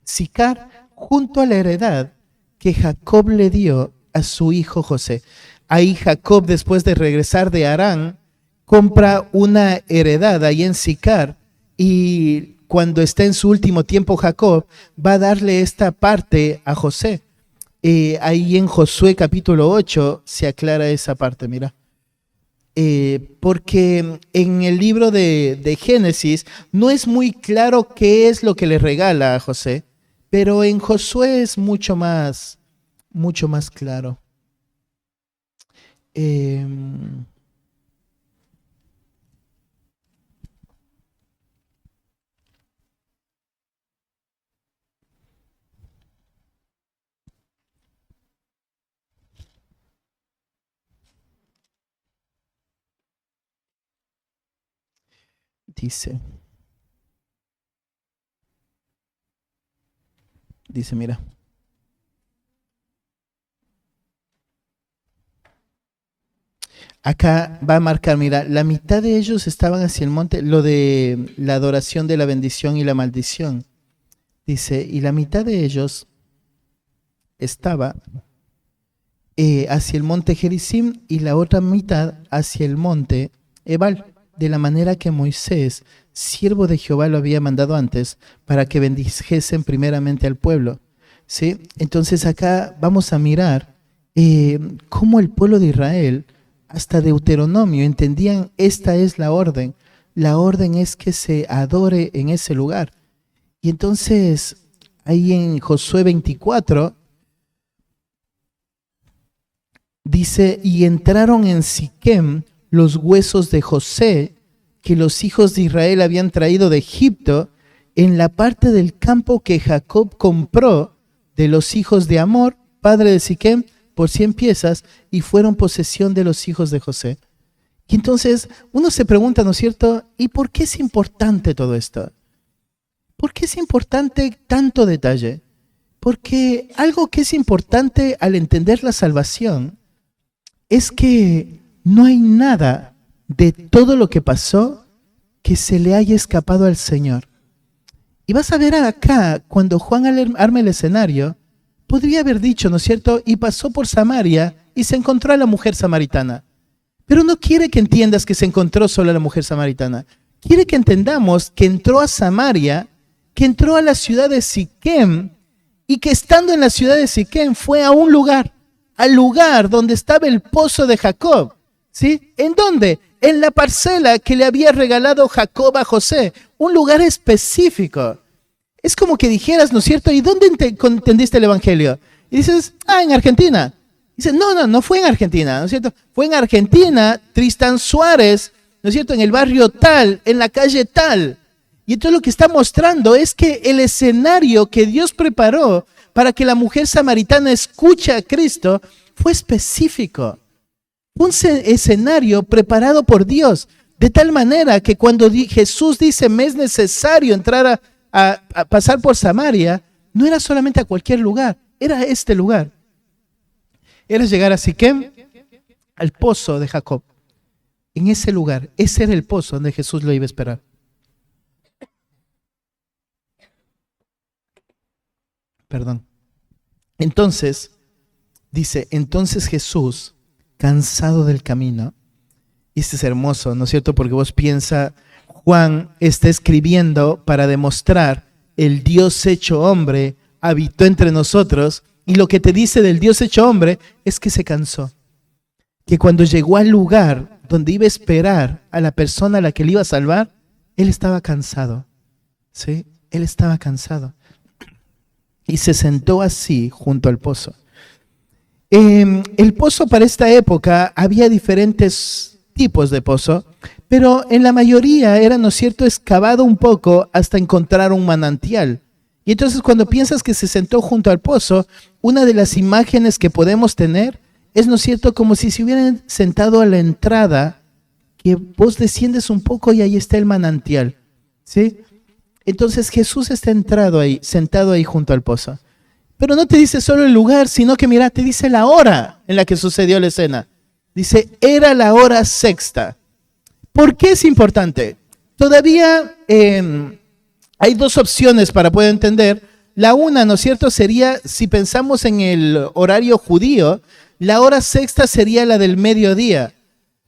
Sicar, junto a la heredad que Jacob le dio a su hijo José. Ahí Jacob, después de regresar de Harán, compra una heredad ahí en Sicar, y cuando está en su último tiempo Jacob, va a darle esta parte a José. Ahí en Josué capítulo 8 se aclara esa parte, mira. Porque en el libro de Génesis no es muy claro qué es lo que le regala a José, pero en Josué es mucho más claro. Dice, mira. Acá va a marcar, mira, la mitad de ellos estaban hacia el monte, lo de la adoración de la bendición y la maldición. Dice, y la mitad de ellos estaba hacia el monte Gerizim y la otra mitad hacia el monte Ebal, de la manera que Moisés, siervo de Jehová, lo había mandado antes, para que bendijesen primeramente al pueblo. ¿Sí? Entonces acá vamos a mirar cómo el pueblo de Israel, hasta Deuteronomio, entendían esta es la orden. La orden es que se adore en ese lugar. Y entonces, ahí en Josué 24, dice, y entraron en Siquem los huesos de José, que los hijos de Israel habían traído de Egipto, en la parte del campo que Jacob compró de los hijos de Amor, padre de Siquem, por 100 piezas, y fueron posesión de los hijos de José. Y entonces uno se pregunta, ¿no es cierto? ¿Y por qué es importante todo esto? ¿Por qué es importante tanto detalle? Porque algo que es importante al entender la salvación es que no hay nada de todo lo que pasó que se le haya escapado al Señor. Y vas a ver acá, cuando Juan arma el escenario, podría haber dicho, ¿no es cierto? Y pasó por Samaria y se encontró a la mujer samaritana. Pero no quiere que entiendas que se encontró solo a la mujer samaritana. Quiere que entendamos que entró a Samaria, que entró a la ciudad de Siquem, y que estando en la ciudad de Siquem fue a un lugar, al lugar donde estaba el pozo de Jacob. ¿Sí? ¿En dónde? En la parcela que le había regalado Jacob a José, un lugar específico. Es como que dijeras, ¿no es cierto? ¿Y dónde entendiste el evangelio? Y dices, en Argentina. Dices, no fue en Argentina, ¿no es cierto? Fue en Argentina, Tristán Suárez, ¿no es cierto? En el barrio tal, en la calle tal. Y entonces lo que está mostrando es que el escenario que Dios preparó para que la mujer samaritana escuche a Cristo fue específico. Un escenario preparado por Dios, de tal manera que cuando Jesús dice, me es necesario entrar a pasar por Samaria, no era solamente a cualquier lugar, era este lugar. Era llegar a Siquem, al pozo de Jacob. En ese lugar, ese era el pozo donde Jesús lo iba a esperar. Perdón. Entonces, dice, entonces Jesús, cansado del camino, y este es hermoso, ¿no es cierto? Porque vos piensa, Juan está escribiendo para demostrar el Dios hecho hombre habitó entre nosotros, y lo que te dice del Dios hecho hombre es que se cansó. Que cuando llegó al lugar donde iba a esperar a la persona a la que le iba a salvar, él estaba cansado. ¿Sí? Él estaba cansado. Y se sentó así junto al pozo. El pozo para esta época había diferentes tipos de pozo, pero en la mayoría era, ¿no es cierto?, excavado un poco hasta encontrar un manantial. Y entonces cuando piensas que se sentó junto al pozo, una de las imágenes que podemos tener es, ¿no es cierto?, como si se hubieran sentado a la entrada, que vos desciendes un poco y ahí está el manantial, ¿sí? Entonces Jesús está sentado ahí junto al pozo. Pero no te dice solo el lugar, sino que mira, te dice la hora en la que sucedió la escena. Dice, era la hora sexta. ¿Por qué es importante? Todavía hay dos opciones para poder entender. La una, ¿no es cierto?, sería, si pensamos en el horario judío, la hora sexta sería la del mediodía.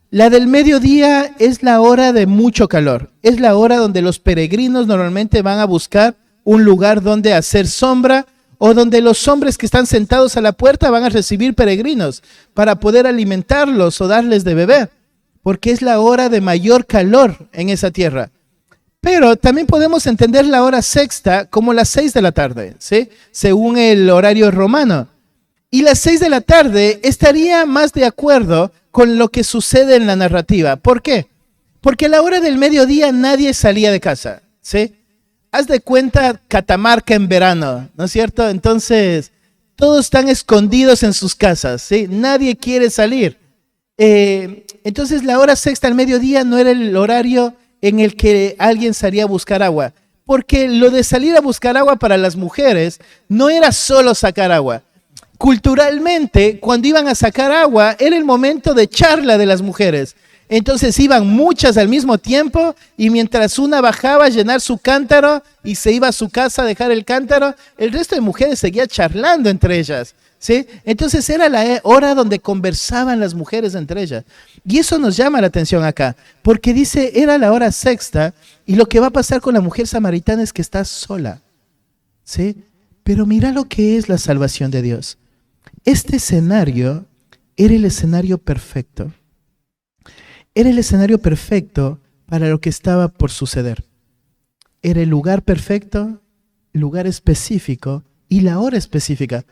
La del mediodía es la hora de mucho calor. Es la hora donde los peregrinos normalmente van a buscar un lugar donde hacer sombra, o donde los hombres que están sentados a la puerta van a recibir peregrinos para poder alimentarlos o darles de beber, porque es la hora de mayor calor en esa tierra. Pero también podemos entender la hora sexta como las 6 de la tarde, ¿sí? Según el horario romano. Y las 6 de la tarde estaría más de acuerdo con lo que sucede en la narrativa. ¿Por qué? Porque a la hora del mediodía nadie salía de casa, ¿sí? Haz de cuenta Catamarca en verano, ¿no es cierto? Entonces, todos están escondidos en sus casas, ¿sí? Nadie quiere salir. Entonces, la hora sexta al mediodía no era el horario en el que alguien salía a buscar agua. Porque lo de salir a buscar agua para las mujeres no era solo sacar agua. Culturalmente, cuando iban a sacar agua, era el momento de charla de las mujeres. Entonces iban muchas al mismo tiempo y mientras una bajaba a llenar su cántaro y se iba a su casa a dejar el cántaro, el resto de mujeres seguía charlando entre ellas, ¿sí? Entonces era la hora donde conversaban las mujeres entre ellas. Y eso nos llama la atención acá, porque dice, era la hora sexta y lo que va a pasar con la mujer samaritana es que está sola, ¿sí? Pero mira lo que es la salvación de Dios. Este escenario era el escenario perfecto. Era el escenario perfecto para lo que estaba por suceder. Era el lugar perfecto, el lugar específico y la hora específica.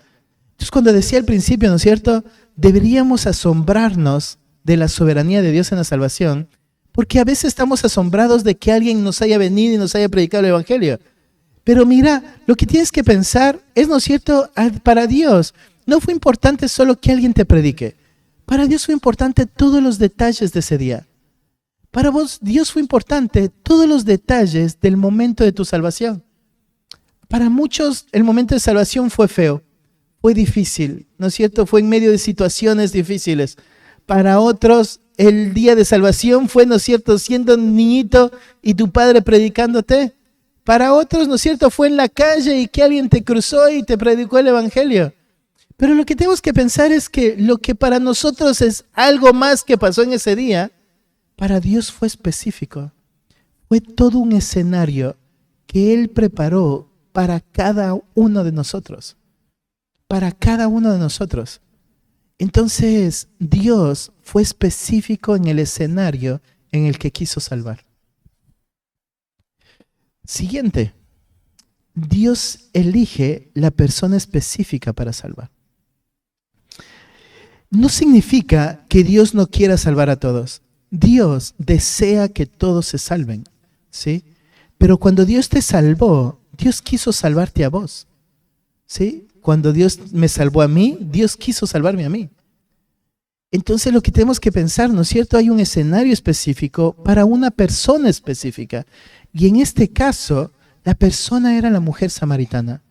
Entonces, cuando decía al principio, ¿no es cierto?, deberíamos asombrarnos de la soberanía de Dios en la salvación, porque a veces estamos asombrados de que alguien nos haya venido y nos haya predicado el Evangelio. Pero mira, lo que tienes que pensar es, ¿no es cierto?, para Dios no fue importante solo que alguien te predique. Para Dios fue importante todos los detalles de ese día. Para vos, Dios fue importante todos los detalles del momento de tu salvación. Para muchos, el momento de salvación fue feo, fue difícil, ¿no es cierto? Fue en medio de situaciones difíciles. Para otros, el día de salvación fue, ¿no es cierto?, siendo un niñito y tu padre predicándote. Para otros, ¿no es cierto?, fue en la calle y que alguien te cruzó y te predicó el Evangelio. Pero lo que tenemos que pensar es que lo que para nosotros es algo más que pasó en ese día, para Dios fue específico. Fue todo un escenario que Él preparó para cada uno de nosotros. para cada uno de nosotros. Entonces, Dios fue específico en el escenario en el que quiso salvar. Siguiente, Dios elige la persona específica para salvar. No significa que Dios no quiera salvar a todos. Dios desea que todos se salven, ¿sí? Pero cuando Dios te salvó, Dios quiso salvarte a vos, ¿sí? Cuando Dios me salvó a mí, Dios quiso salvarme a mí. Entonces lo que tenemos que pensar, ¿no es cierto? Hay un escenario específico para una persona específica. Y en este caso, la persona era la mujer samaritana.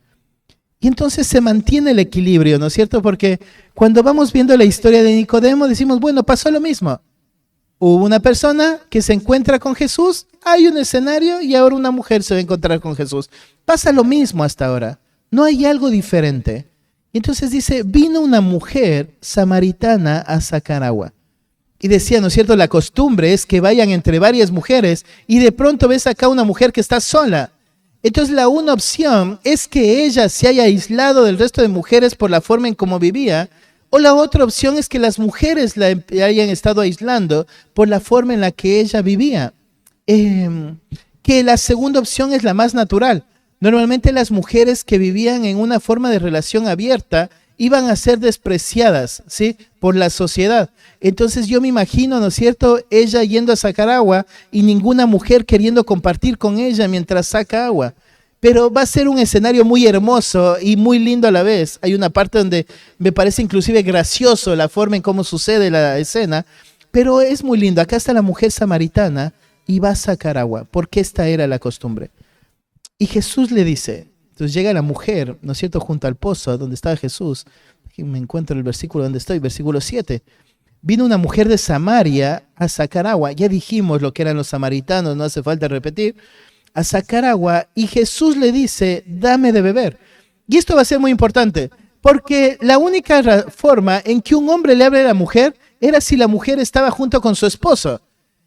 Y entonces se mantiene el equilibrio, ¿no es cierto? Porque cuando vamos viendo la historia de Nicodemo, decimos, bueno, pasó lo mismo. Hubo una persona que se encuentra con Jesús, hay un escenario y ahora una mujer se va a encontrar con Jesús. Pasa lo mismo hasta ahora. No hay algo diferente. Y entonces dice, vino una mujer samaritana a sacar agua. Y decía, ¿no es cierto? La costumbre es que vayan entre varias mujeres y de pronto ves acá una mujer que está sola. Entonces la una opción es que ella se haya aislado del resto de mujeres por la forma en cómo vivía, o la otra opción es que las mujeres la hayan estado aislando por la forma en la que ella vivía. Que la segunda opción es la más natural. Normalmente las mujeres que vivían en una forma de relación abierta iban a ser despreciadas, ¿sí? Por la sociedad. Entonces yo me imagino, ¿no es cierto?, ella yendo a sacar agua y ninguna mujer queriendo compartir con ella mientras saca agua. Pero va a ser un escenario muy hermoso y muy lindo a la vez. Hay una parte donde me parece inclusive gracioso la forma en cómo sucede la escena, pero es muy lindo. Acá está la mujer samaritana y va a sacar agua, porque esta era la costumbre. Y Jesús le dice, entonces llega la mujer, ¿no es cierto?, junto al pozo donde estaba Jesús. Aquí me encuentro el versículo donde estoy, versículo 7. Vino una mujer de Samaria a sacar agua. Ya dijimos lo que eran los samaritanos, no hace falta repetir. A sacar agua, y Jesús le dice, dame de beber. Y esto va a ser muy importante, porque la única forma en que un hombre le hable a la mujer era si la mujer estaba junto con su esposo.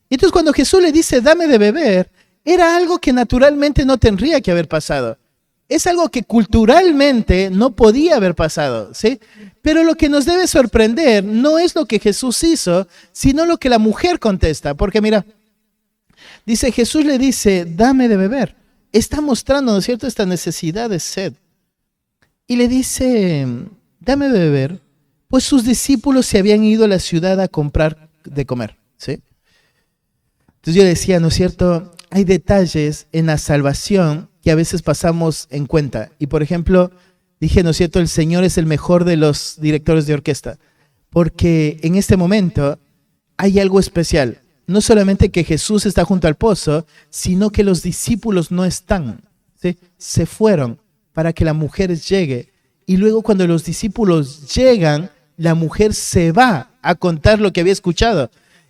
Y entonces cuando Jesús le dice, dame de beber, era algo que naturalmente no tendría que haber pasado. Es algo que culturalmente no podía haber pasado, ¿sí? Pero lo que nos debe sorprender no es lo que Jesús hizo, sino lo que la mujer contesta. Porque mira, dice, Jesús le dice, dame de beber. Está mostrando, ¿no es cierto?, esta necesidad de sed. Y le dice, dame de beber, pues sus discípulos se habían ido a la ciudad a comprar de comer, ¿sí? Entonces yo decía, ¿no es cierto?, hay detalles en la salvación que a veces pasamos en cuenta. Y por ejemplo, dije, ¿no es cierto?, el Señor es el mejor de los directores de orquesta, porque en este momento hay algo especial. No solamente que Jesús está junto al pozo, sino que los discípulos no están, ¿sí? Se fueron para que la mujer llegue. Y luego cuando los discípulos llegan, la mujer se va a contar lo que había escuchado.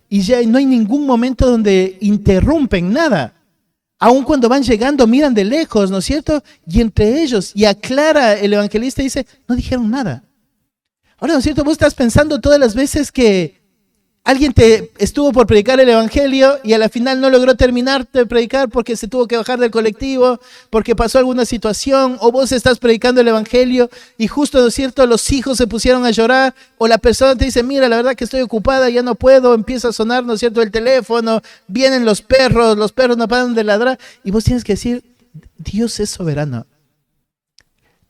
Y ya no hay ningún momento donde interrumpen nada. Aun cuando van llegando, miran de lejos, ¿no es cierto? Y entre ellos, y aclara el evangelista, dice, no dijeron nada. Ahora, ¿no es cierto? Vos estás pensando todas las veces que alguien te estuvo por predicar el evangelio y a la final no logró terminar de predicar porque se tuvo que bajar del colectivo, porque pasó alguna situación, o vos estás predicando el evangelio y justo, ¿no es cierto?, los hijos se pusieron a llorar, o la persona te dice, mira, la verdad que estoy ocupada, ya no puedo, empieza a sonar, ¿no es cierto?, el teléfono, vienen los perros no paran de ladrar, y vos tienes que decir, Dios es soberano,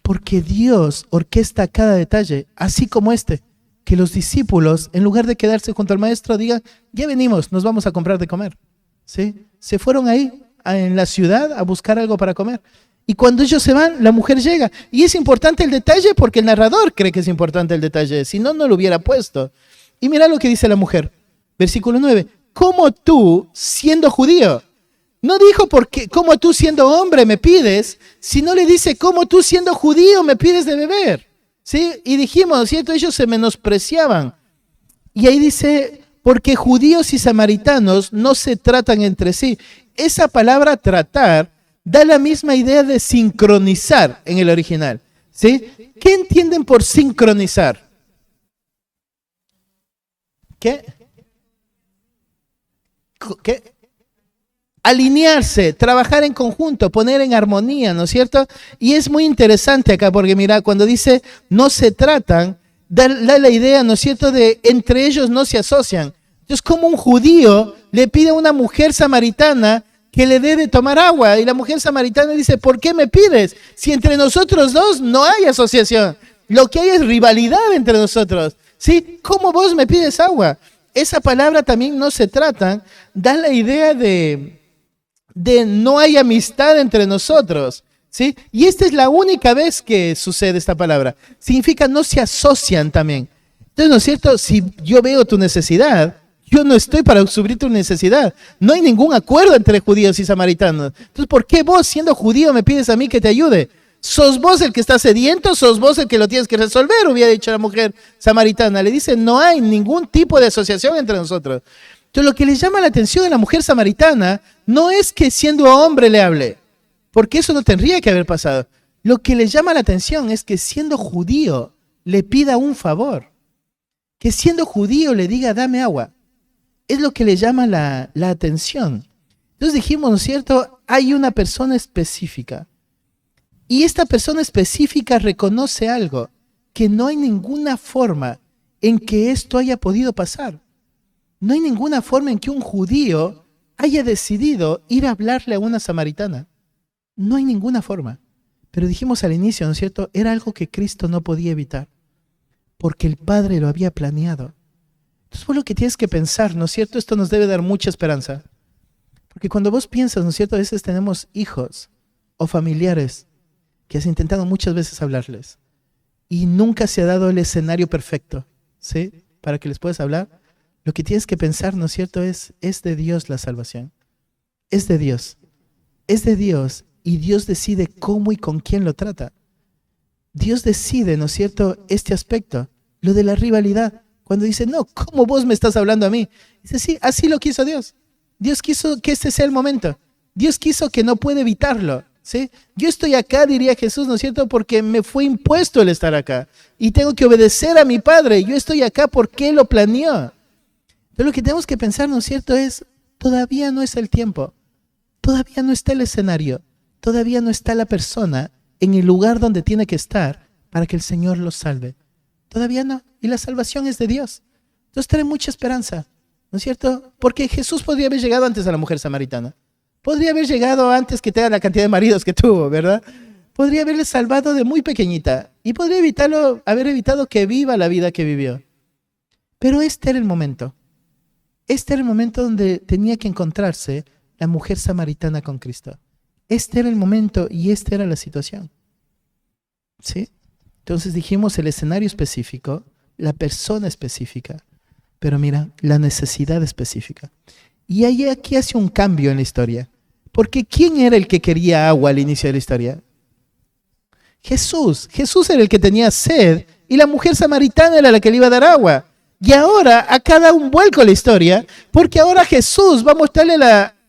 porque Dios orquesta cada detalle, así como este. Que los discípulos, en lugar de quedarse junto al maestro, digan, ya venimos, nos vamos a comprar de comer, ¿sí? Se fueron ahí, en la ciudad, a buscar algo para comer. Y cuando ellos se van, la mujer llega. Y es importante el detalle porque el narrador cree que es importante el detalle, si no, no lo hubiera puesto. Y mira lo que dice la mujer, versículo 9, ¿cómo tú, siendo judío? No dijo, porque ¿cómo tú, siendo hombre, me pides? Sino le dice, ¿cómo tú, siendo judío, me pides de beber? ¿Sí? Y dijimos, ¿cierto? Ellos se menospreciaban. Y ahí dice, porque judíos y samaritanos no se tratan entre sí. Esa palabra tratar da la misma idea de sincronizar en el original. ¿Sí? ¿Qué entienden por sincronizar? ¿Qué? alinearse, trabajar en conjunto, poner en armonía, ¿no es cierto? Y es muy interesante acá, porque mira, cuando dice no se tratan, da la idea, ¿no es cierto?, de entre ellos no se asocian. Entonces, como un judío le pide a una mujer samaritana que le dé de tomar agua, y la mujer samaritana dice, ¿por qué me pides? Si entre nosotros dos no hay asociación, lo que hay es rivalidad entre nosotros, ¿sí? ¿Cómo vos me pides agua? Esa palabra también no se tratan, da la idea de no hay amistad entre nosotros, ¿sí? Y esta es la única vez que sucede esta palabra. Significa no se asocian también. Entonces, ¿no es cierto? Si yo veo tu necesidad, yo no estoy para suplir tu necesidad. No hay ningún acuerdo entre judíos y samaritanos. Entonces, ¿por qué vos, siendo judío, me pides a mí que te ayude? ¿Sos vos el que está sediento? ¿Sos vos el que lo tienes que resolver? Hubiera dicho la mujer samaritana. Le dice, no hay ningún tipo de asociación entre nosotros. Entonces, lo que le llama la atención a la mujer samaritana no es que siendo hombre le hable, porque eso no tendría que haber pasado. Lo que le llama la atención es que siendo judío le pida un favor. Que siendo judío le diga, dame agua. Es lo que le llama la atención. Entonces dijimos, ¿no es cierto? Hay una persona específica. Y esta persona específica reconoce algo, que no hay ninguna forma en que esto haya podido pasar. No hay ninguna forma en que un judío haya decidido ir a hablarle a una samaritana. No hay ninguna forma. Pero dijimos al inicio, ¿no es cierto? Era algo que Cristo no podía evitar, porque el Padre lo había planeado. Entonces, por lo que tienes que pensar, ¿no es cierto? Esto nos debe dar mucha esperanza. Porque cuando vos piensas, ¿no es cierto? A veces tenemos hijos o familiares que has intentado muchas veces hablarles y nunca se ha dado el escenario perfecto, ¿sí? Para que les puedas hablar. Lo que tienes que pensar, ¿no es cierto? Es de Dios la salvación. Es de Dios. Es de Dios. Y Dios decide cómo y con quién lo trata. Dios decide, ¿no es cierto?, este aspecto, lo de la rivalidad. Cuando dice, no, ¿cómo vos me estás hablando a mí? Dice, sí, así lo quiso Dios. Dios quiso que este sea el momento. Dios quiso que no puede evitarlo, ¿sí? Yo estoy acá, diría Jesús, ¿no es cierto?, porque me fue impuesto el estar acá. Y tengo que obedecer a mi Padre. Yo estoy acá porque Él lo planeó. Pero lo que tenemos que pensar, ¿no es cierto?, es, todavía no es el tiempo. Todavía no está el escenario. Todavía no está la persona en el lugar donde tiene que estar para que el Señor los salve. Todavía no. Y la salvación es de Dios. Entonces trae mucha esperanza, ¿no es cierto? Porque Jesús podría haber llegado antes a la mujer samaritana. Podría haber llegado antes que tenga la cantidad de maridos que tuvo, ¿verdad? Podría haberle salvado de muy pequeñita. Y podría haber evitado que viva la vida que vivió. Pero este era el momento. Este era el momento donde tenía que encontrarse la mujer samaritana con Cristo. Este era el momento y esta era la situación. ¿Sí? Entonces dijimos el escenario específico, la persona específica, pero mira, la necesidad específica. Y ahí aquí hace un cambio en la historia. Porque ¿quién era el que quería agua al inicio de la historia? Jesús. Jesús era el que tenía sed y la mujer samaritana era la que le iba a dar agua. Y ahora acá da un vuelco la historia, porque ahora Jesús va a mostrarle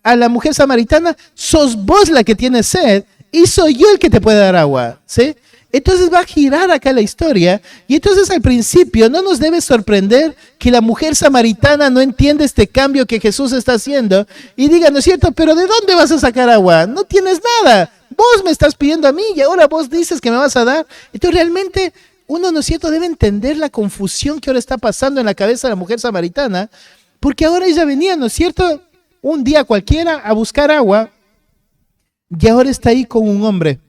a la mujer samaritana, sos vos la que tiene sed y soy yo el que te puede dar agua, ¿sí? Entonces va a girar acá la historia y entonces al principio no nos debe sorprender que la mujer samaritana no entiende este cambio que Jesús está haciendo y diga, ¿no es cierto? Pero ¿de dónde vas a sacar agua? No tienes nada. Vos me estás pidiendo a mí y ahora vos dices que me vas a dar. Entonces realmente uno, ¿no es cierto?, debe entender la confusión que ahora está pasando en la cabeza de la mujer samaritana, porque ahora ella venía, ¿no es cierto?, un día cualquiera a buscar agua y ahora está ahí con un hombre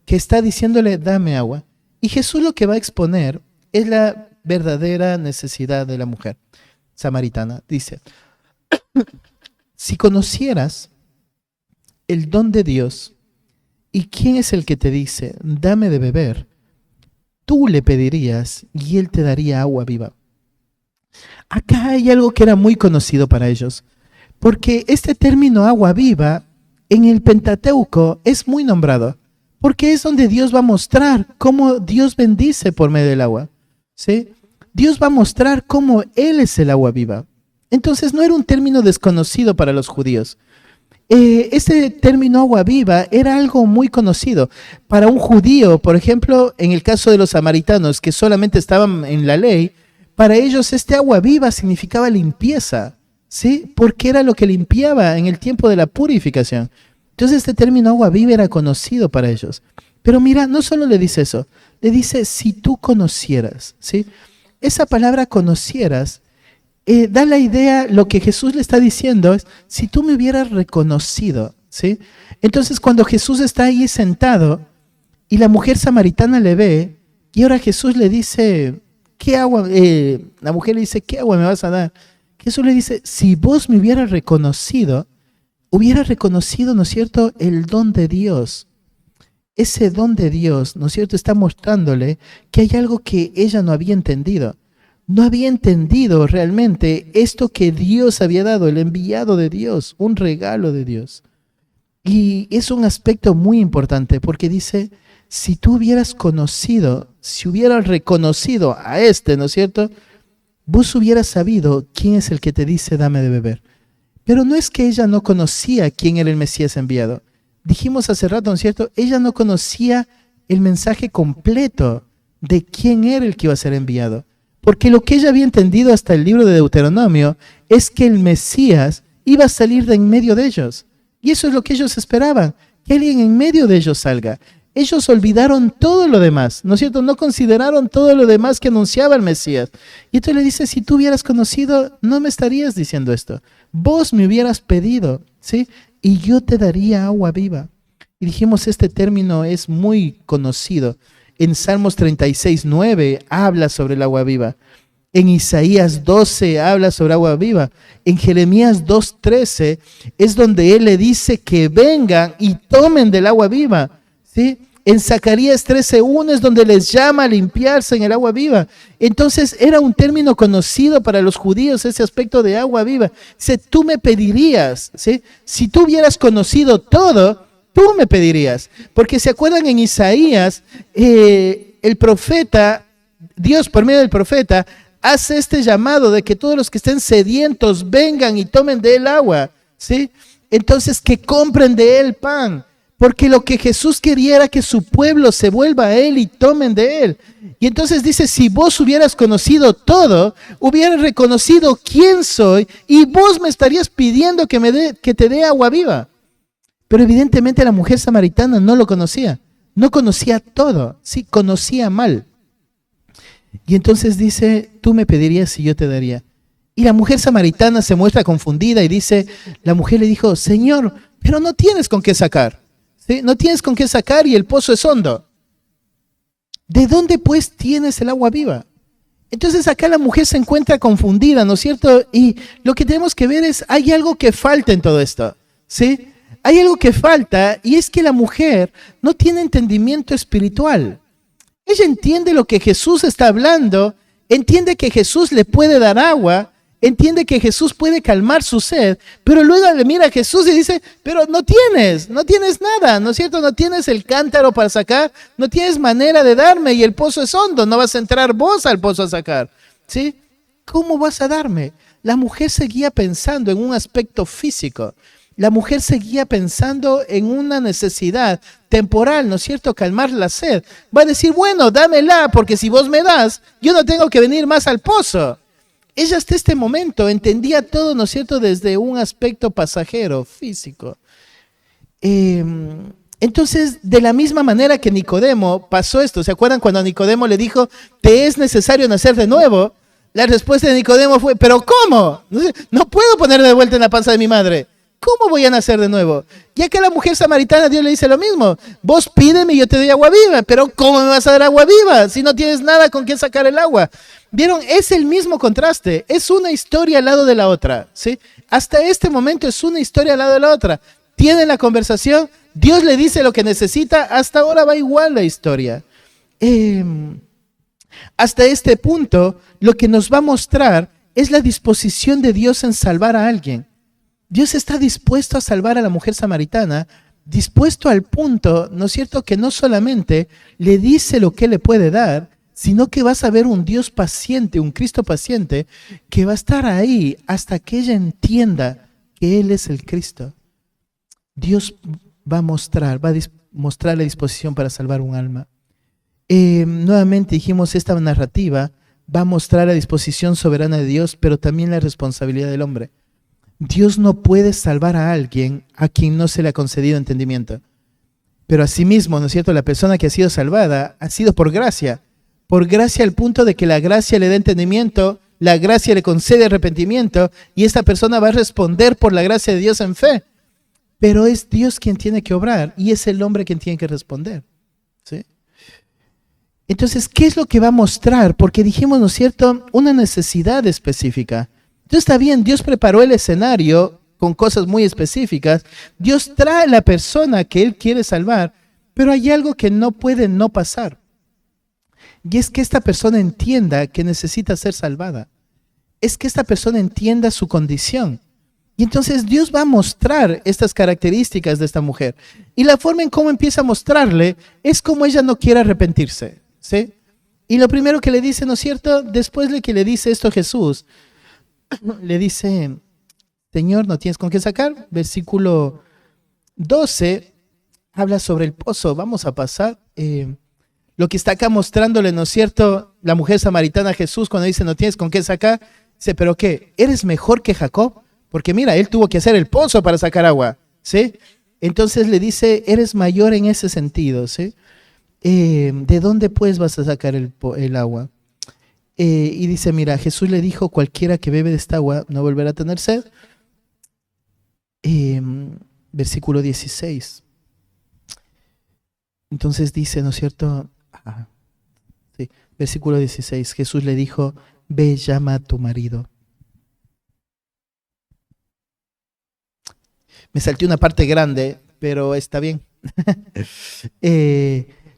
que está diciéndole, dame agua. Y Jesús lo que va a exponer es la verdadera necesidad de la mujer samaritana. Dice, si conocieras el don de Dios y quién es el que te dice, dame de beber, tú le pedirías y él te daría agua viva. Acá hay algo que era muy conocido para ellos, porque este término agua viva en el Pentateuco es muy nombrado, porque es donde Dios va a mostrar cómo Dios bendice por medio del agua, ¿sí? Dios va a mostrar cómo Él es el agua viva. Entonces no era un término desconocido para los judíos. Este término agua viva era algo muy conocido. Para un judío, por ejemplo, en el caso de los samaritanos que solamente estaban en la ley, para ellos este agua viva significaba limpieza, ¿sí? Porque era lo que limpiaba en el tiempo de la purificación. Entonces este término agua viva era conocido para ellos. Pero mira, no solo le dice eso, le dice si tú conocieras, ¿sí? Esa palabra conocieras da la idea, lo que Jesús le está diciendo es, si tú me hubieras reconocido, ¿sí? Entonces cuando Jesús está ahí sentado y la mujer samaritana le ve, y ahora Jesús le dice, ¿qué agua? La mujer le dice, ¿qué agua me vas a dar? Jesús le dice, si vos me hubieras reconocido, ¿no es cierto?, el don de Dios. Ese don de Dios, ¿no es cierto?, está mostrándole que hay algo que ella no había entendido. No había entendido realmente esto que Dios había dado, el enviado de Dios, un regalo de Dios. Y es un aspecto muy importante porque dice, si tú hubieras conocido, si hubieras reconocido a ¿no es cierto?, vos hubieras sabido quién es el que te dice dame de beber. Pero no es que ella no conocía quién era el Mesías enviado. Dijimos hace rato, ¿no es cierto?, ella no conocía el mensaje completo de quién era el que iba a ser enviado. Porque lo que ella había entendido hasta el libro de Deuteronomio es que el Mesías iba a salir de en medio de ellos. Y eso es lo que ellos esperaban, que alguien en medio de ellos salga. Ellos olvidaron todo lo demás, ¿no es cierto? No consideraron todo lo demás que anunciaba el Mesías. Y entonces le dice, si tú hubieras conocido, no me estarías diciendo esto. Vos me hubieras pedido, ¿sí? Y yo te daría agua viva. Y dijimos, este término es muy conocido. En Salmos 36:9 habla sobre el agua viva. En Isaías 12 habla sobre agua viva. En Jeremías 2:13 es donde él le dice que vengan y tomen del agua viva, ¿sí? En Zacarías 13:1 es donde les llama a limpiarse en el agua viva. Entonces era un término conocido para los judíos, ese aspecto de agua viva. Dice, tú me pedirías, ¿sí? Si tú hubieras conocido todo, tú me pedirías. Porque se acuerdan en Isaías, el profeta, Dios por medio del profeta, hace este llamado de que todos los que estén sedientos vengan y tomen de él agua, ¿sí? Entonces que compren de él pan. Porque lo que Jesús quería era que su pueblo se vuelva a él y tomen de él. Y entonces dice, si vos hubieras conocido todo, hubieras reconocido quién soy y vos me estarías pidiendo que te dé agua viva. Pero evidentemente la mujer samaritana no lo conocía. No conocía todo, sí, conocía mal. Y entonces dice, tú me pedirías y yo te daría. Y la mujer samaritana se muestra confundida y dice, la mujer le dijo, Señor, pero no tienes con qué sacar. ¿Sí? No tienes con qué sacar y el pozo es hondo. ¿De dónde pues tienes el agua viva? Entonces acá la mujer se encuentra confundida, ¿no es cierto? Y lo que tenemos que ver es, hay algo que falta en todo esto, ¿sí? Hay algo que falta y es que la mujer no tiene entendimiento espiritual. Ella entiende lo que Jesús está hablando, entiende que Jesús le puede dar agua, entiende que Jesús puede calmar su sed, pero luego le mira a Jesús y dice, pero no tienes nada, ¿no es cierto? No tienes el cántaro para sacar, no tienes manera de darme y el pozo es hondo, no vas a entrar vos al pozo a sacar, ¿sí? ¿Cómo vas a darme? La mujer seguía pensando en un aspecto físico, la mujer seguía pensando en una necesidad temporal, ¿no es cierto? Calmar la sed. Va a decir, bueno, dámela, porque si vos me das, yo no tengo que venir más al pozo. Ella hasta este momento entendía todo, ¿no es cierto?, desde un aspecto pasajero, físico. Entonces, de la misma manera que Nicodemo pasó esto, ¿se acuerdan cuando Nicodemo le dijo, te es necesario nacer de nuevo? La respuesta de Nicodemo fue, ¿pero cómo? No puedo ponerme de vuelta en la panza de mi madre. ¿Cómo voy a nacer de nuevo? Ya que a la mujer samaritana Dios le dice lo mismo. Vos pídeme y yo te doy agua viva. Pero ¿cómo me vas a dar agua viva si no tienes nada con qué sacar el agua? ¿Vieron? Es el mismo contraste. Es una historia al lado de la otra, ¿sí? Hasta este momento es una historia al lado de la otra. Tienen la conversación, Dios le dice lo que necesita, hasta ahora va igual la historia. Hasta este punto, lo que nos va a mostrar es la disposición de Dios en salvar a alguien. Dios está dispuesto a salvar a la mujer samaritana, dispuesto al punto, ¿no es cierto?, que no solamente le dice lo que le puede dar, sino que vas a ver un Dios paciente, un Cristo paciente, que va a estar ahí hasta que ella entienda que Él es el Cristo. Dios va a mostrar la disposición para salvar un alma. Nuevamente dijimos, esta narrativa va a mostrar la disposición soberana de Dios, pero también la responsabilidad del hombre. Dios no puede salvar a alguien a quien no se le ha concedido entendimiento. Pero asimismo, ¿no es cierto?, la persona que ha sido salvada ha sido por gracia al punto de que la gracia le da entendimiento, la gracia le concede arrepentimiento y esta persona va a responder por la gracia de Dios en fe. Pero es Dios quien tiene que obrar y es el hombre quien tiene que responder, ¿sí? Entonces, ¿qué es lo que va a mostrar? Porque dijimos, ¿no es cierto?, una necesidad específica. Entonces está bien, Dios preparó el escenario con cosas muy específicas. Dios trae a la persona que Él quiere salvar, pero hay algo que no puede no pasar. Y es que esta persona entienda que necesita ser salvada. Es que esta persona entienda su condición. Y entonces Dios va a mostrar estas características de esta mujer. Y la forma en cómo empieza a mostrarle es como ella no quiere arrepentirse, ¿sí? Y lo primero que le dice, ¿no es cierto?, después de que le dice esto Jesús, le dice, Señor, ¿no tienes con qué sacar? Versículo 12 habla sobre el pozo. Vamos a pasar lo que está acá mostrándole, ¿no es cierto?, la mujer samaritana a Jesús cuando dice, ¿no tienes con qué sacar? Dice, ¿pero qué? ¿Eres mejor que Jacob? Porque mira, él tuvo que hacer el pozo para sacar agua, ¿sí? Entonces le dice, eres mayor en ese sentido, ¿sí? ¿De dónde pues vas a sacar el agua? Y dice, mira, Jesús le dijo, cualquiera que bebe de esta agua no volverá a tener sed. Versículo 16. Entonces dice, ¿no es cierto? Sí, versículo 16. Jesús le dijo, ve, llama a tu marido. Me salté una parte grande, pero está bien.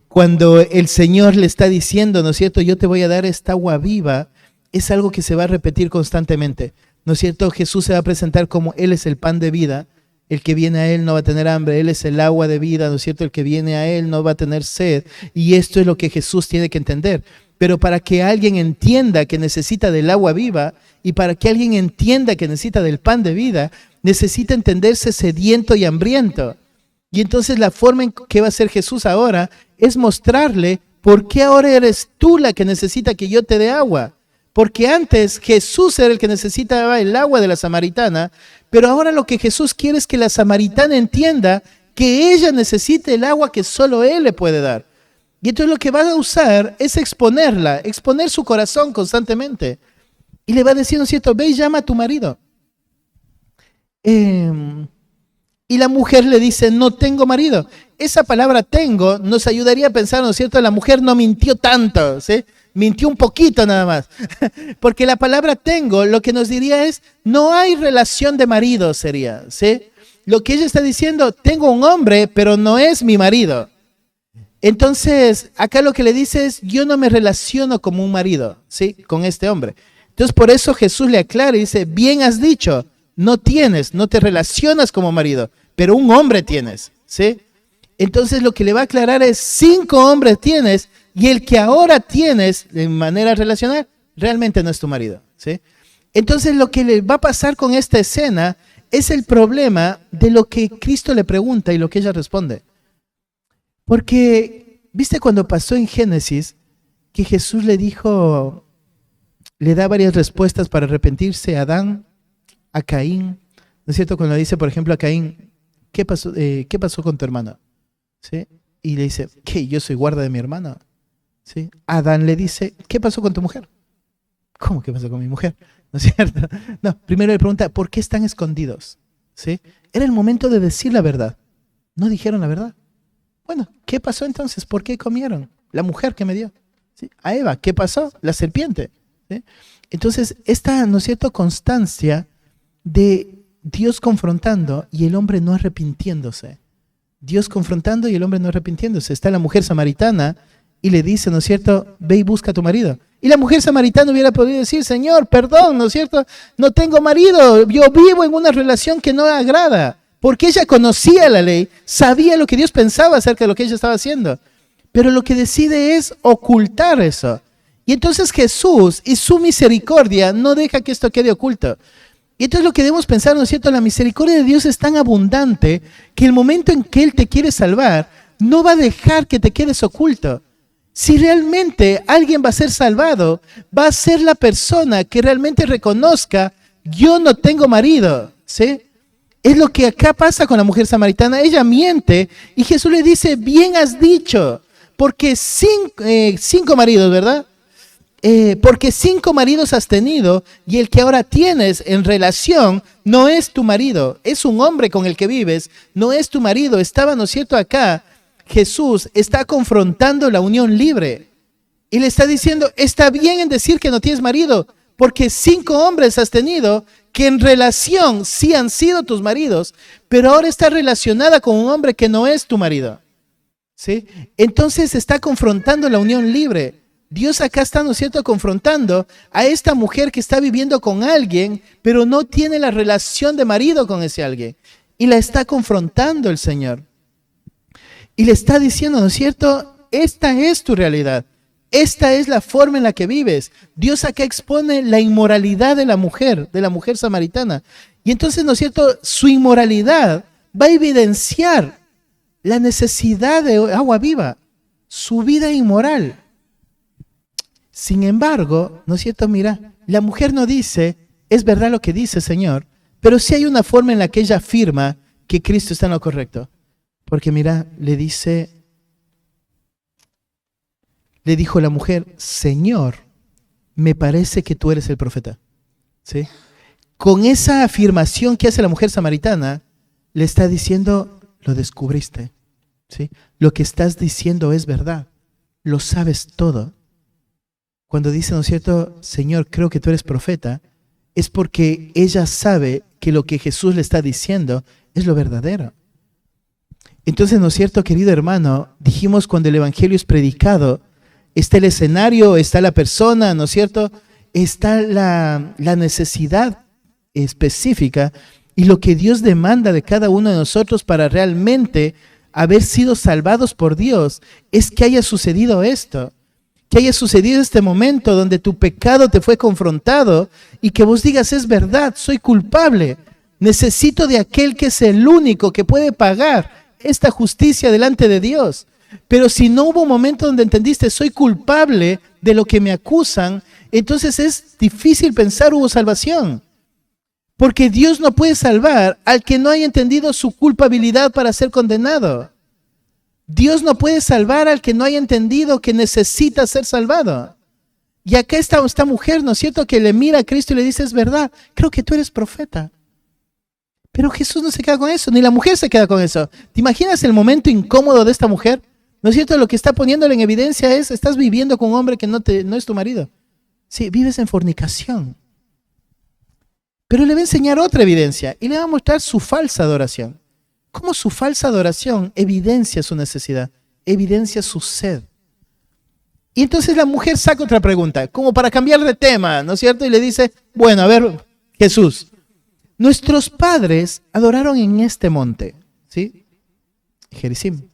Cuando el Señor le está diciendo, ¿no es cierto?, yo te voy a dar esta agua viva, es algo que se va a repetir constantemente, ¿no es cierto? Jesús se va a presentar como Él es el pan de vida, el que viene a Él no va a tener hambre, Él es el agua de vida, ¿no es cierto? El que viene a Él no va a tener sed, y esto es lo que Jesús tiene que entender. Pero para que alguien entienda que necesita del agua viva, y para que alguien entienda que necesita del pan de vida, necesita entenderse sediento y hambriento. Y entonces la forma en que va a hacer Jesús ahora es mostrarle por qué ahora eres tú la que necesita que yo te dé agua. Porque antes Jesús era el que necesitaba el agua de la samaritana, pero ahora lo que Jesús quiere es que la samaritana entienda que ella necesita el agua que solo Él le puede dar. Y entonces lo que va a usar es exponerla, exponer su corazón constantemente. Y le va a decir, ¿no es cierto?, ve y llama a tu marido. Y la mujer le dice, no tengo marido. Esa palabra tengo nos ayudaría a pensar, ¿no es cierto?, la mujer no mintió tanto, ¿sí? Mintió un poquito nada más. Porque la palabra tengo lo que nos diría es, no hay relación de marido, sería, ¿sí? Lo que ella está diciendo, tengo un hombre, pero no es mi marido. Entonces, acá lo que le dice es, yo no me relaciono como un marido, ¿sí?, con este hombre. Entonces, por eso Jesús le aclara y dice, bien has dicho, no te relacionas como marido, pero un hombre tienes, ¿sí? Entonces lo que le va a aclarar es 5 hombres tienes y el que ahora tienes de manera relacional realmente no es tu marido, ¿sí? Entonces lo que le va a pasar con esta escena es el problema de lo que Cristo le pregunta y lo que ella responde. Porque, ¿viste cuando pasó en Génesis que Jesús le dijo, le da varias respuestas para arrepentirse a Adán, a Caín, ¿no es cierto? Cuando le dice, por ejemplo, a Caín, ¿qué pasó con tu hermano? ¿Sí? Y le dice, ¿qué? Yo soy guarda de mi hermano. ¿Sí? Adán le dice, ¿qué pasó con tu mujer? ¿Cómo que pasó con mi mujer? ¿No es cierto? No, primero le pregunta, ¿por qué están escondidos? ¿Sí? Era el momento de decir la verdad. No dijeron la verdad. Bueno, ¿qué pasó entonces? ¿Por qué comieron? La mujer que me dio. ¿Sí? A Eva, ¿qué pasó? La serpiente. ¿Sí? Entonces, esta, ¿no es cierto?, constancia de Dios confrontando y el hombre no arrepintiéndose. Dios confrontando y el hombre no arrepintiéndose. Está la mujer samaritana y le dice, ¿no es cierto?, ve y busca a tu marido. Y la mujer samaritana hubiera podido decir, Señor, perdón, ¿no es cierto?, no tengo marido, yo vivo en una relación que no le agrada. Porque ella conocía la ley, sabía lo que Dios pensaba acerca de lo que ella estaba haciendo. Pero lo que decide es ocultar eso. Y entonces Jesús y su misericordia no deja que esto quede oculto. Y entonces lo que debemos pensar, ¿no es cierto?, la misericordia de Dios es tan abundante que el momento en que Él te quiere salvar, no va a dejar que te quedes oculto. Si realmente alguien va a ser salvado, va a ser la persona que realmente reconozca, yo no tengo marido, ¿sí? Es lo que acá pasa con la mujer samaritana. Ella miente y Jesús le dice, bien has dicho, porque cinco maridos, ¿verdad? Porque 5 maridos has tenido y el que ahora tienes en relación no es tu marido, es un hombre con el que vives, no es tu marido. Estaba, ¿no es cierto? Acá Jesús está confrontando la unión libre y le está diciendo, está bien en decir que no tienes marido, porque 5 hombres has tenido que en relación sí han sido tus maridos, pero ahora está relacionada con un hombre que no es tu marido, ¿sí? Entonces está confrontando la unión libre. Dios acá está, ¿no es cierto?, confrontando a esta mujer que está viviendo con alguien, pero no tiene la relación de marido con ese alguien. Y la está confrontando el Señor. Y le está diciendo, ¿no es cierto?, esta es tu realidad. Esta es la forma en la que vives. Dios acá expone la inmoralidad de la mujer samaritana. Y entonces, ¿no es cierto?, su inmoralidad va a evidenciar la necesidad de agua viva, su vida inmoral. Sin embargo, ¿no es cierto? Mira, la mujer no dice, es verdad lo que dice, Señor, pero sí hay una forma en la que ella afirma que Cristo está en lo correcto. Porque mira, le dijo la mujer, Señor, me parece que tú eres el profeta. ¿Sí? Con esa afirmación que hace la mujer samaritana, le está diciendo, lo descubriste. ¿Sí? Lo que estás diciendo es verdad, lo sabes todo. Cuando dice, ¿no es cierto?, Señor, creo que tú eres profeta, es porque ella sabe que lo que Jesús le está diciendo es lo verdadero. Entonces, ¿no es cierto, querido hermano? Dijimos cuando el evangelio es predicado, está el escenario, está la persona, ¿no es cierto? Está la necesidad específica y lo que Dios demanda de cada uno de nosotros para realmente haber sido salvados por Dios es que haya sucedido esto. Que haya sucedido este momento donde tu pecado te fue confrontado y que vos digas, es verdad, soy culpable, necesito de aquel que es el único que puede pagar esta justicia delante de Dios. Pero si no hubo un momento donde entendiste, soy culpable de lo que me acusan, entonces es difícil pensar hubo salvación. Porque Dios no puede salvar al que no haya entendido su culpabilidad para ser condenado. Dios no puede salvar al que no haya entendido que necesita ser salvado. Y acá está esta mujer, ¿no es cierto?, que le mira a Cristo y le dice, es verdad, creo que tú eres profeta. Pero Jesús no se queda con eso, ni la mujer se queda con eso. ¿Te imaginas el momento incómodo de esta mujer? ¿No es cierto? Lo que está poniéndole en evidencia es, estás viviendo con un hombre que no es tu marido. Sí, vives en fornicación. Pero le va a enseñar otra evidencia y le va a mostrar su falsa adoración. ¿Cómo su falsa adoración evidencia su necesidad? Evidencia su sed. Y entonces la mujer saca otra pregunta, como para cambiar de tema, ¿no es cierto? Y le dice, bueno, a ver, Jesús, nuestros padres adoraron en este monte, ¿sí? Gerizim.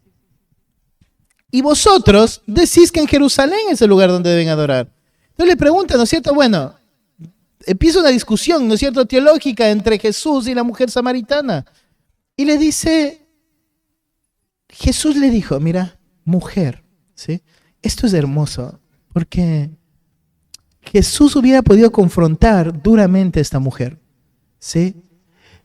Y vosotros decís que en Jerusalén es el lugar donde deben adorar. Entonces le pregunta, ¿no es cierto? Bueno, empieza una discusión, ¿no es cierto?, teológica entre Jesús y la mujer samaritana. Y le dice, Jesús le dijo, mira, mujer, ¿sí? Esto es hermoso, porque Jesús hubiera podido confrontar duramente a esta mujer, ¿sí?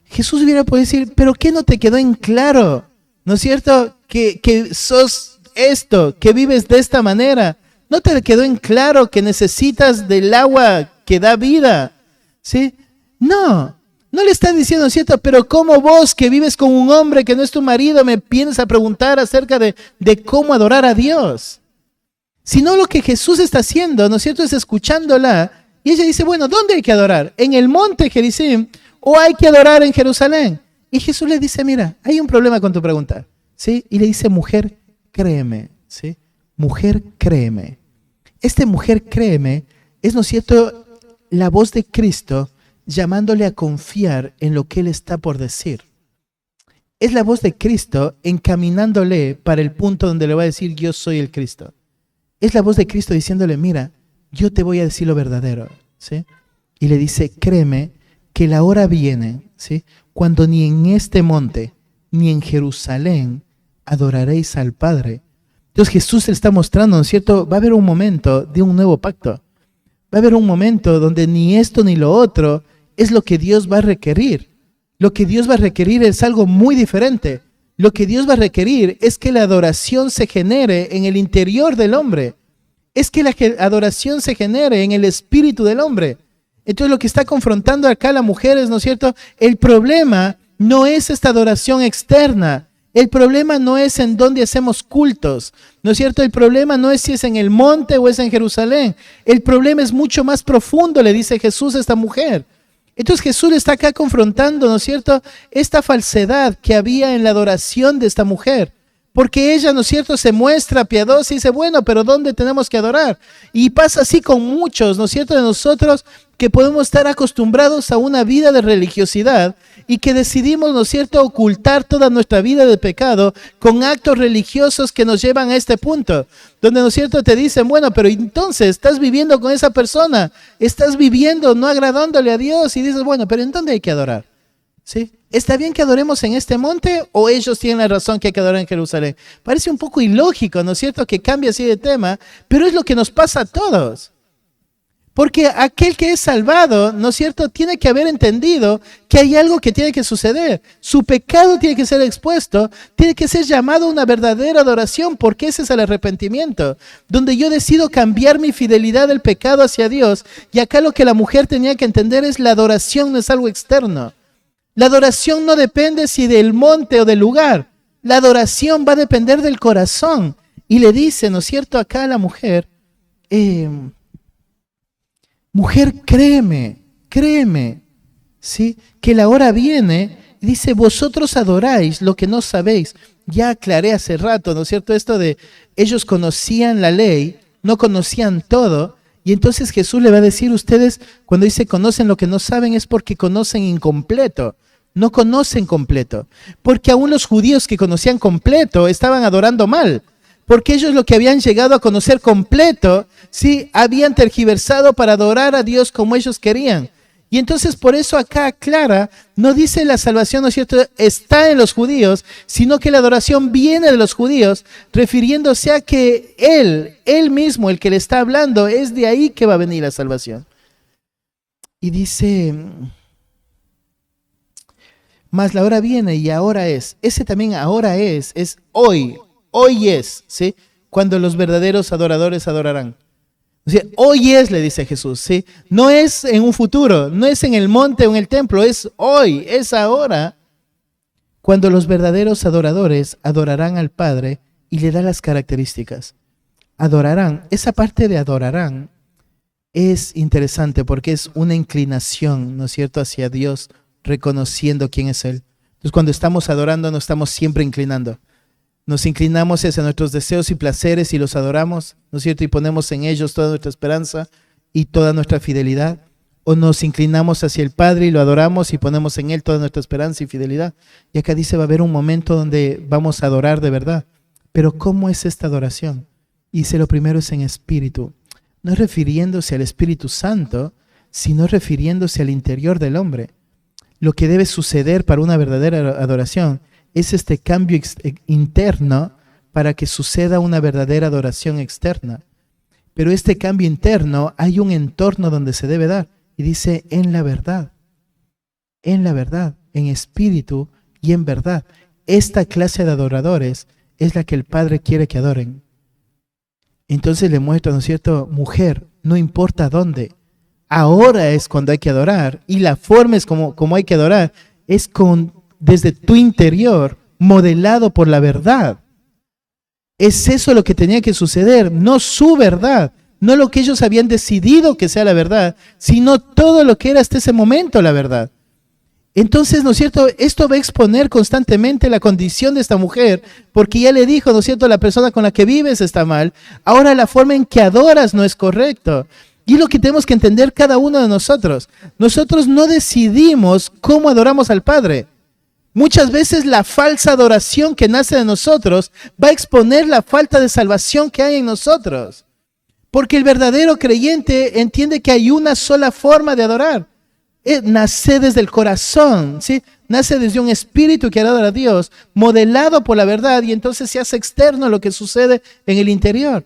Jesús hubiera podido decir, pero ¿qué no te quedó en claro? ¿No es cierto? Que sos esto, que vives de esta manera. ¿No te quedó en claro que necesitas del agua que da vida? ¿Sí? No le está diciendo, ¿cierto? Pero ¿cómo vos que vives con un hombre que no es tu marido me vienes a preguntar acerca de cómo adorar a Dios? Sino lo que Jesús está haciendo, ¿no es cierto?, es escuchándola. Y ella dice, bueno, ¿dónde hay que adorar? ¿En el monte Gerizim o hay que adorar en Jerusalén? Y Jesús le dice, mira, hay un problema con tu pregunta, ¿sí? Y le dice, mujer, créeme, ¿sí? Mujer, créeme. Mujer, créeme, es, ¿no es cierto?, la voz de Cristo llamándole a confiar en lo que Él está por decir. Es la voz de Cristo encaminándole para el punto donde le va a decir, yo soy el Cristo. Es la voz de Cristo diciéndole, mira, yo te voy a decir lo verdadero, ¿sí? Y le dice, créeme que la hora viene, ¿sí?, cuando ni en este monte, ni en Jerusalén adoraréis al Padre. Entonces Jesús le está mostrando, ¿no es cierto?, va a haber un momento de un nuevo pacto. Va a haber un momento donde ni esto ni lo otro es lo que Dios va a requerir. lo que Dios va a requerir es algo muy diferente. Lo que Dios va a requerir es que la adoración se genere en el interior del hombre. Es que la adoración se genere en el espíritu del hombre. Entonces lo que está confrontando acá la mujer es, ¿no es cierto? El problema no es esta adoración externa. El problema no es en dónde hacemos cultos, ¿no es cierto? El problema no es si es en el monte o es en Jerusalén. El problema es mucho más profundo, le dice Jesús a esta mujer. Entonces Jesús le está acá confrontando, ¿no es cierto?, esta falsedad que había en la adoración de esta mujer. Porque ella, ¿no es cierto?, se muestra piadosa y dice, bueno, pero ¿dónde tenemos que adorar? Y pasa así con muchos, ¿no es cierto?, de nosotros que podemos estar acostumbrados a una vida de religiosidad y que decidimos, ¿no es cierto?, ocultar toda nuestra vida de pecado con actos religiosos que nos llevan a este punto, donde, ¿no es cierto?, te dicen, bueno, pero entonces estás viviendo con esa persona, estás viviendo no agradándole a Dios y dices, bueno, pero ¿en dónde hay que adorar? ¿Sí? ¿Está bien que adoremos en este monte o ellos tienen la razón que hay que adorar en Jerusalén? Parece un poco ilógico, ¿no es cierto?, que cambie así de tema, pero es lo que nos pasa a todos. Porque aquel que es salvado, ¿no es cierto?, tiene que haber entendido que hay algo que tiene que suceder. Su pecado tiene que ser expuesto, tiene que ser llamado a una verdadera adoración, porque ese es el arrepentimiento, donde yo decido cambiar mi fidelidad del pecado hacia Dios. Y acá lo que la mujer tenía que entender es la adoración no es algo externo. La adoración no depende si del monte o del lugar. La adoración va a depender del corazón. Y le dice, ¿no es cierto?, acá a la mujer, mujer, créeme, ¿sí?, que la hora viene, y dice, vosotros adoráis lo que no sabéis. Ya aclaré hace rato, ¿no es cierto?, esto de ellos conocían la ley, no conocían todo, y entonces Jesús le va a decir, ustedes, cuando dice conocen lo que no saben, es porque conocen incompleto, no conocen completo, porque aún los judíos que conocían completo estaban adorando mal, porque ellos lo que habían llegado a conocer completo, sí, habían tergiversado para adorar a Dios como ellos querían. Y entonces por eso acá aclara, no dice la salvación, ¿no es cierto?, está en los judíos, sino que la adoración viene de los judíos, refiriéndose a que él mismo, el que le está hablando, es de ahí que va a venir la salvación. Y dice, mas la hora viene y ahora es. Ese también ahora es hoy es, ¿sí?, cuando los verdaderos adoradores adorarán. O sea, hoy es, le dice Jesús, ¿sí? No es en un futuro, no es en el monte o en el templo, es hoy, es ahora, cuando los verdaderos adoradores adorarán al Padre y le da las características. Adorarán, esa parte de adorarán es interesante porque es una inclinación, ¿no es cierto?, hacia Dios, reconociendo quién es Él. Entonces, cuando estamos adorando, no estamos siempre inclinando. Nos inclinamos hacia nuestros deseos y placeres y los adoramos, ¿no es cierto?, y ponemos en ellos toda nuestra esperanza y toda nuestra fidelidad. O nos inclinamos hacia el Padre y lo adoramos y ponemos en Él toda nuestra esperanza y fidelidad. Y acá dice, va a haber un momento donde vamos a adorar de verdad. Pero ¿cómo es esta adoración? Y dice, lo primero es en espíritu. No refiriéndose al Espíritu Santo, sino refiriéndose al interior del hombre. Lo que debe suceder para una verdadera adoración es este cambio interno para que suceda una verdadera adoración externa. Pero este cambio interno hay un entorno donde se debe dar. Y dice, en la verdad, en espíritu y en verdad. Esta clase de adoradores es la que el Padre quiere que adoren. Entonces le muestra, ¿no es cierto?, mujer, no importa dónde. Ahora es cuando hay que adorar. Y la forma es como hay que adorar. Es desde tu interior, modelado por la verdad. Es eso lo que tenía que suceder, no su verdad, no lo que ellos habían decidido que sea la verdad, sino todo lo que era hasta ese momento la verdad. Entonces, ¿no es cierto?, esto va a exponer constantemente la condición de esta mujer, porque ya le dijo, ¿no es cierto?, la persona con la que vives está mal, ahora la forma en que adoras no es correcto. Y es lo que tenemos que entender cada uno de nosotros. Nosotros no decidimos cómo adoramos al Padre. Muchas veces la falsa adoración que nace de nosotros va a exponer la falta de salvación que hay en nosotros. Porque el verdadero creyente entiende que hay una sola forma de adorar. Nace desde el corazón, ¿sí? Nace desde un espíritu que adora a Dios, modelado por la verdad, y entonces se hace externo lo que sucede en el interior.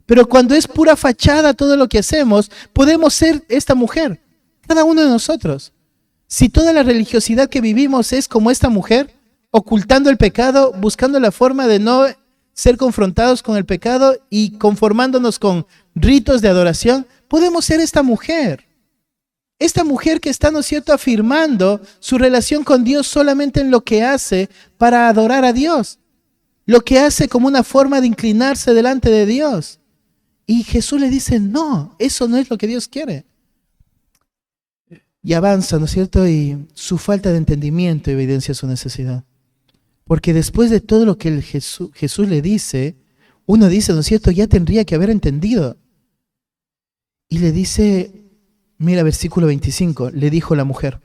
Pero cuando es pura fachada todo lo que hacemos, podemos ser esta mujer, cada uno de nosotros. Si toda la religiosidad que vivimos es como esta mujer, ocultando el pecado, buscando la forma de no ser confrontados con el pecado y conformándonos con ritos de adoración, podemos ser esta mujer. Esta mujer que está, ¿no es cierto?, afirmando su relación con Dios solamente en lo que hace para adorar a Dios. Lo que hace como una forma de inclinarse delante de Dios. Y Jesús le dice, no, eso no es lo que Dios quiere. Y avanza, ¿no es cierto? Y su falta de entendimiento evidencia su necesidad. Porque después de todo lo que Jesús le dice, uno dice, ¿no es cierto?, ya tendría que haber entendido. Y le dice, mira versículo 25, le dijo la mujer,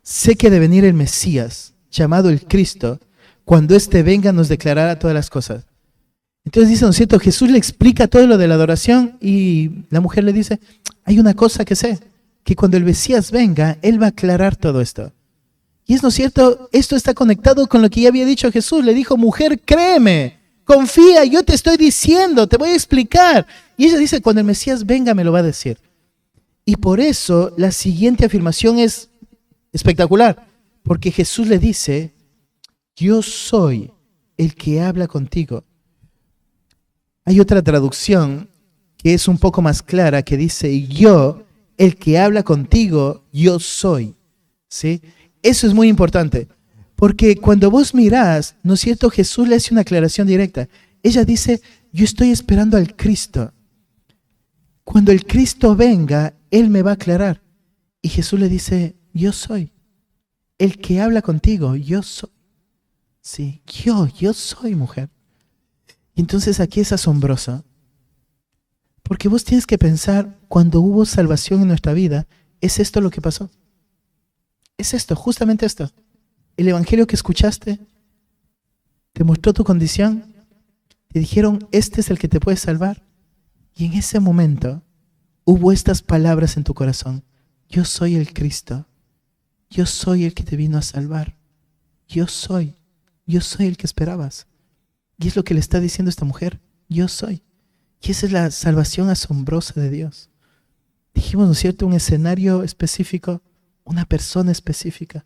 sé que ha de venir el Mesías, llamado el Cristo, cuando éste venga nos declarará todas las cosas. Entonces dice, ¿no es cierto?, Jesús le explica todo lo de la adoración y la mujer le dice, hay una cosa que sé, que cuando el Mesías venga, Él va a aclarar todo esto. Y es, ¿no es cierto?, esto está conectado con lo que ya había dicho Jesús. Le dijo, mujer, créeme, confía, yo te estoy diciendo, te voy a explicar. Y ella dice, cuando el Mesías venga me lo va a decir. Y por eso la siguiente afirmación es espectacular, porque Jesús le dice, yo soy el que habla contigo. Hay otra traducción que es un poco más clara, que dice, yo, el que habla contigo, yo soy. ¿Sí? Eso es muy importante, porque cuando vos mirás, ¿no es cierto?, Jesús le hace una aclaración directa. Ella dice, yo estoy esperando al Cristo. Cuando el Cristo venga, Él me va a aclarar. Y Jesús le dice, yo soy. El que habla contigo, yo soy. Sí, yo soy, mujer. Y entonces aquí es asombroso. Porque vos tienes que pensar, cuando hubo salvación en nuestra vida, ¿es esto lo que pasó? Es esto, justamente esto. El evangelio que escuchaste te mostró tu condición, te dijeron, este es el que te puede salvar. Y en ese momento hubo estas palabras en tu corazón. Yo soy el Cristo. Yo soy el que te vino a salvar. Yo soy el que esperabas. Y es lo que le está diciendo esta mujer. Yo soy. Y esa es la salvación asombrosa de Dios. Dijimos, ¿no es cierto?, un escenario específico, una persona específica,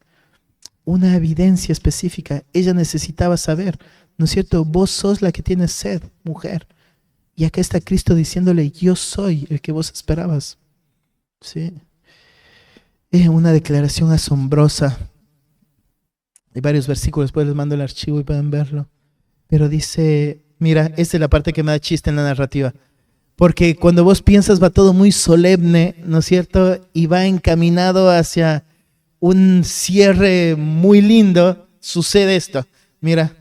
una evidencia específica. Ella necesitaba saber, ¿no es cierto?, vos sos la que tienes sed, mujer. Y acá está Cristo diciéndole, yo soy el que vos esperabas. ¿Sí? Es una declaración asombrosa. Hay varios versículos, después les mando el archivo y pueden verlo. Pero dice, mira, esta es la parte que me da chiste en la narrativa. Porque cuando vos piensas va todo muy solemne, ¿no es cierto? Y va encaminado hacia un cierre muy lindo, sucede esto. Mira,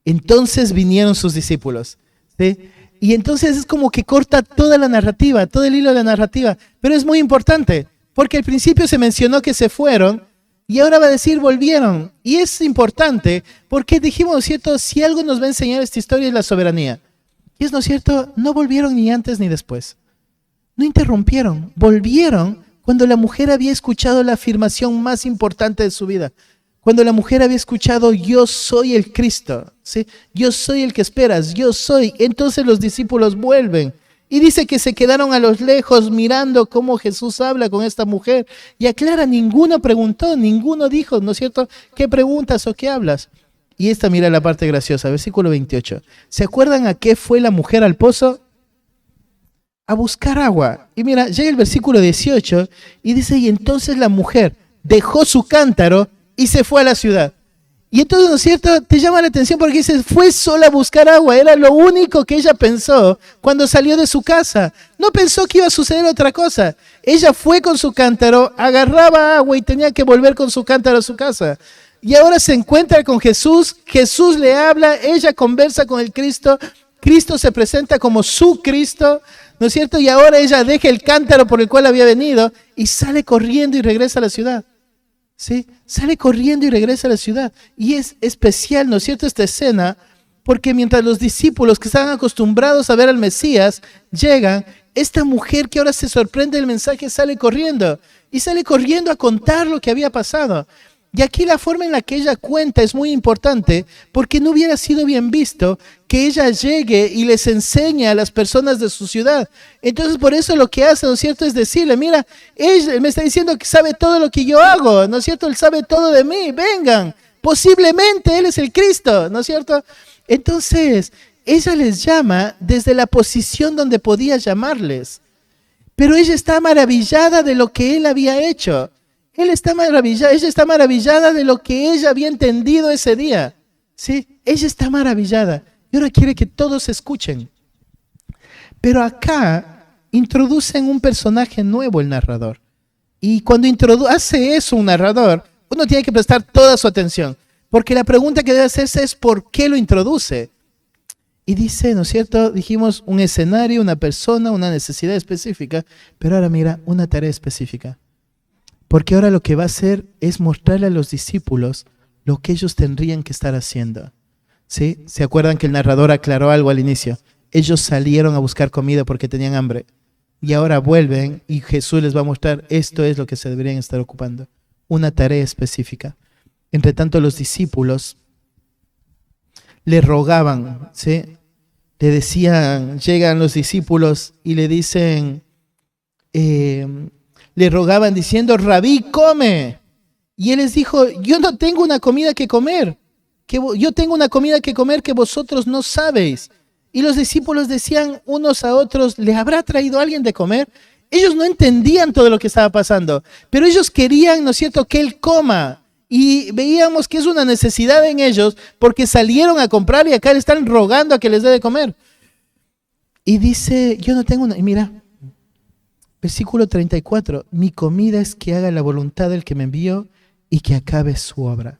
entonces vinieron sus discípulos, ¿sí? Y entonces es como que corta toda la narrativa, todo el hilo de la narrativa. Pero es muy importante, porque al principio se mencionó que se fueron, y ahora va a decir volvieron. Y es importante, porque dijimos, ¿no es cierto?, si algo nos va a enseñar esta historia es la soberanía. Y es, ¿no es cierto?, no volvieron ni antes ni después. No interrumpieron, volvieron cuando la mujer había escuchado la afirmación más importante de su vida. Cuando la mujer había escuchado, yo soy el Cristo, ¿sí? Yo soy el que esperas, yo soy. Entonces los discípulos vuelven. Y dice que se quedaron a los lejos mirando cómo Jesús habla con esta mujer. Y aclara, ninguno preguntó, ninguno dijo, ¿no es cierto?, ¿qué preguntas o qué hablas? Y esta, mira la parte graciosa, versículo 28. ¿Se acuerdan a qué fue la mujer al pozo? A buscar agua. Y mira, llega el versículo 18 y dice, y entonces la mujer dejó su cántaro y se fue a la ciudad. Y entonces, ¿no es cierto?, te llama la atención porque dice, fue sola a buscar agua. Era lo único que ella pensó cuando salió de su casa. No pensó que iba a suceder otra cosa. Ella fue con su cántaro, agarraba agua y tenía que volver con su cántaro a su casa. Y ahora se encuentra con Jesús, Jesús le habla, ella conversa con el Cristo, Cristo se presenta como su Cristo, ¿no es cierto? Y ahora ella deja el cántaro por el cual había venido y sale corriendo y regresa a la ciudad. ¿Sí? Sale corriendo y regresa a la ciudad. Y es especial, ¿no es cierto?, esta escena, porque mientras los discípulos que estaban acostumbrados a ver al Mesías llegan, esta mujer que ahora se sorprende del mensaje sale corriendo. Y sale corriendo a contar lo que había pasado. Y aquí la forma en la que ella cuenta es muy importante, porque no hubiera sido bien visto que ella llegue y les enseñe a las personas de su ciudad. Entonces por eso lo que hace, ¿no es cierto?, es decirle, mira, él me está diciendo que sabe todo lo que yo hago, ¿no es cierto?, él sabe todo de mí, vengan, posiblemente él es el Cristo, ¿no es cierto? Entonces ella les llama desde la posición donde podía llamarles, pero ella está maravillada de lo que él había hecho. Ella está maravillada de lo que ella había entendido ese día. ¿Sí? Ella está maravillada. Y ahora quiere que todos escuchen. Pero acá introducen un personaje nuevo el narrador. Y cuando hace eso un narrador, uno tiene que prestar toda su atención. Porque la pregunta que debe hacerse es ¿por qué lo introduce? Y dice, ¿no es cierto? Dijimos un escenario, una persona, una necesidad específica. Pero ahora mira, una tarea específica. Porque ahora lo que va a hacer es mostrarle a los discípulos lo que ellos tendrían que estar haciendo. ¿Sí? ¿Se acuerdan que el narrador aclaró algo al inicio? Ellos salieron a buscar comida porque tenían hambre. Y ahora vuelven y Jesús les va a mostrar esto es lo que se deberían estar ocupando. Una tarea específica. Entre tanto los discípulos le rogaban, ¿sí? Le decían, llegan los discípulos y le dicen... le rogaban diciendo, Rabí, come. Y él les dijo, yo no tengo una comida que comer. Yo tengo una comida que comer que vosotros no sabéis. Y los discípulos decían unos a otros, ¿le habrá traído alguien de comer? Ellos no entendían todo lo que estaba pasando, pero ellos querían, ¿no es cierto?, que él coma. Y veíamos que es una necesidad en ellos porque salieron a comprar y acá le están rogando a que les dé de comer. Y dice, yo no tengo una... Y mira... Versículo 34, mi comida es que haga la voluntad del que me envió y que acabe su obra.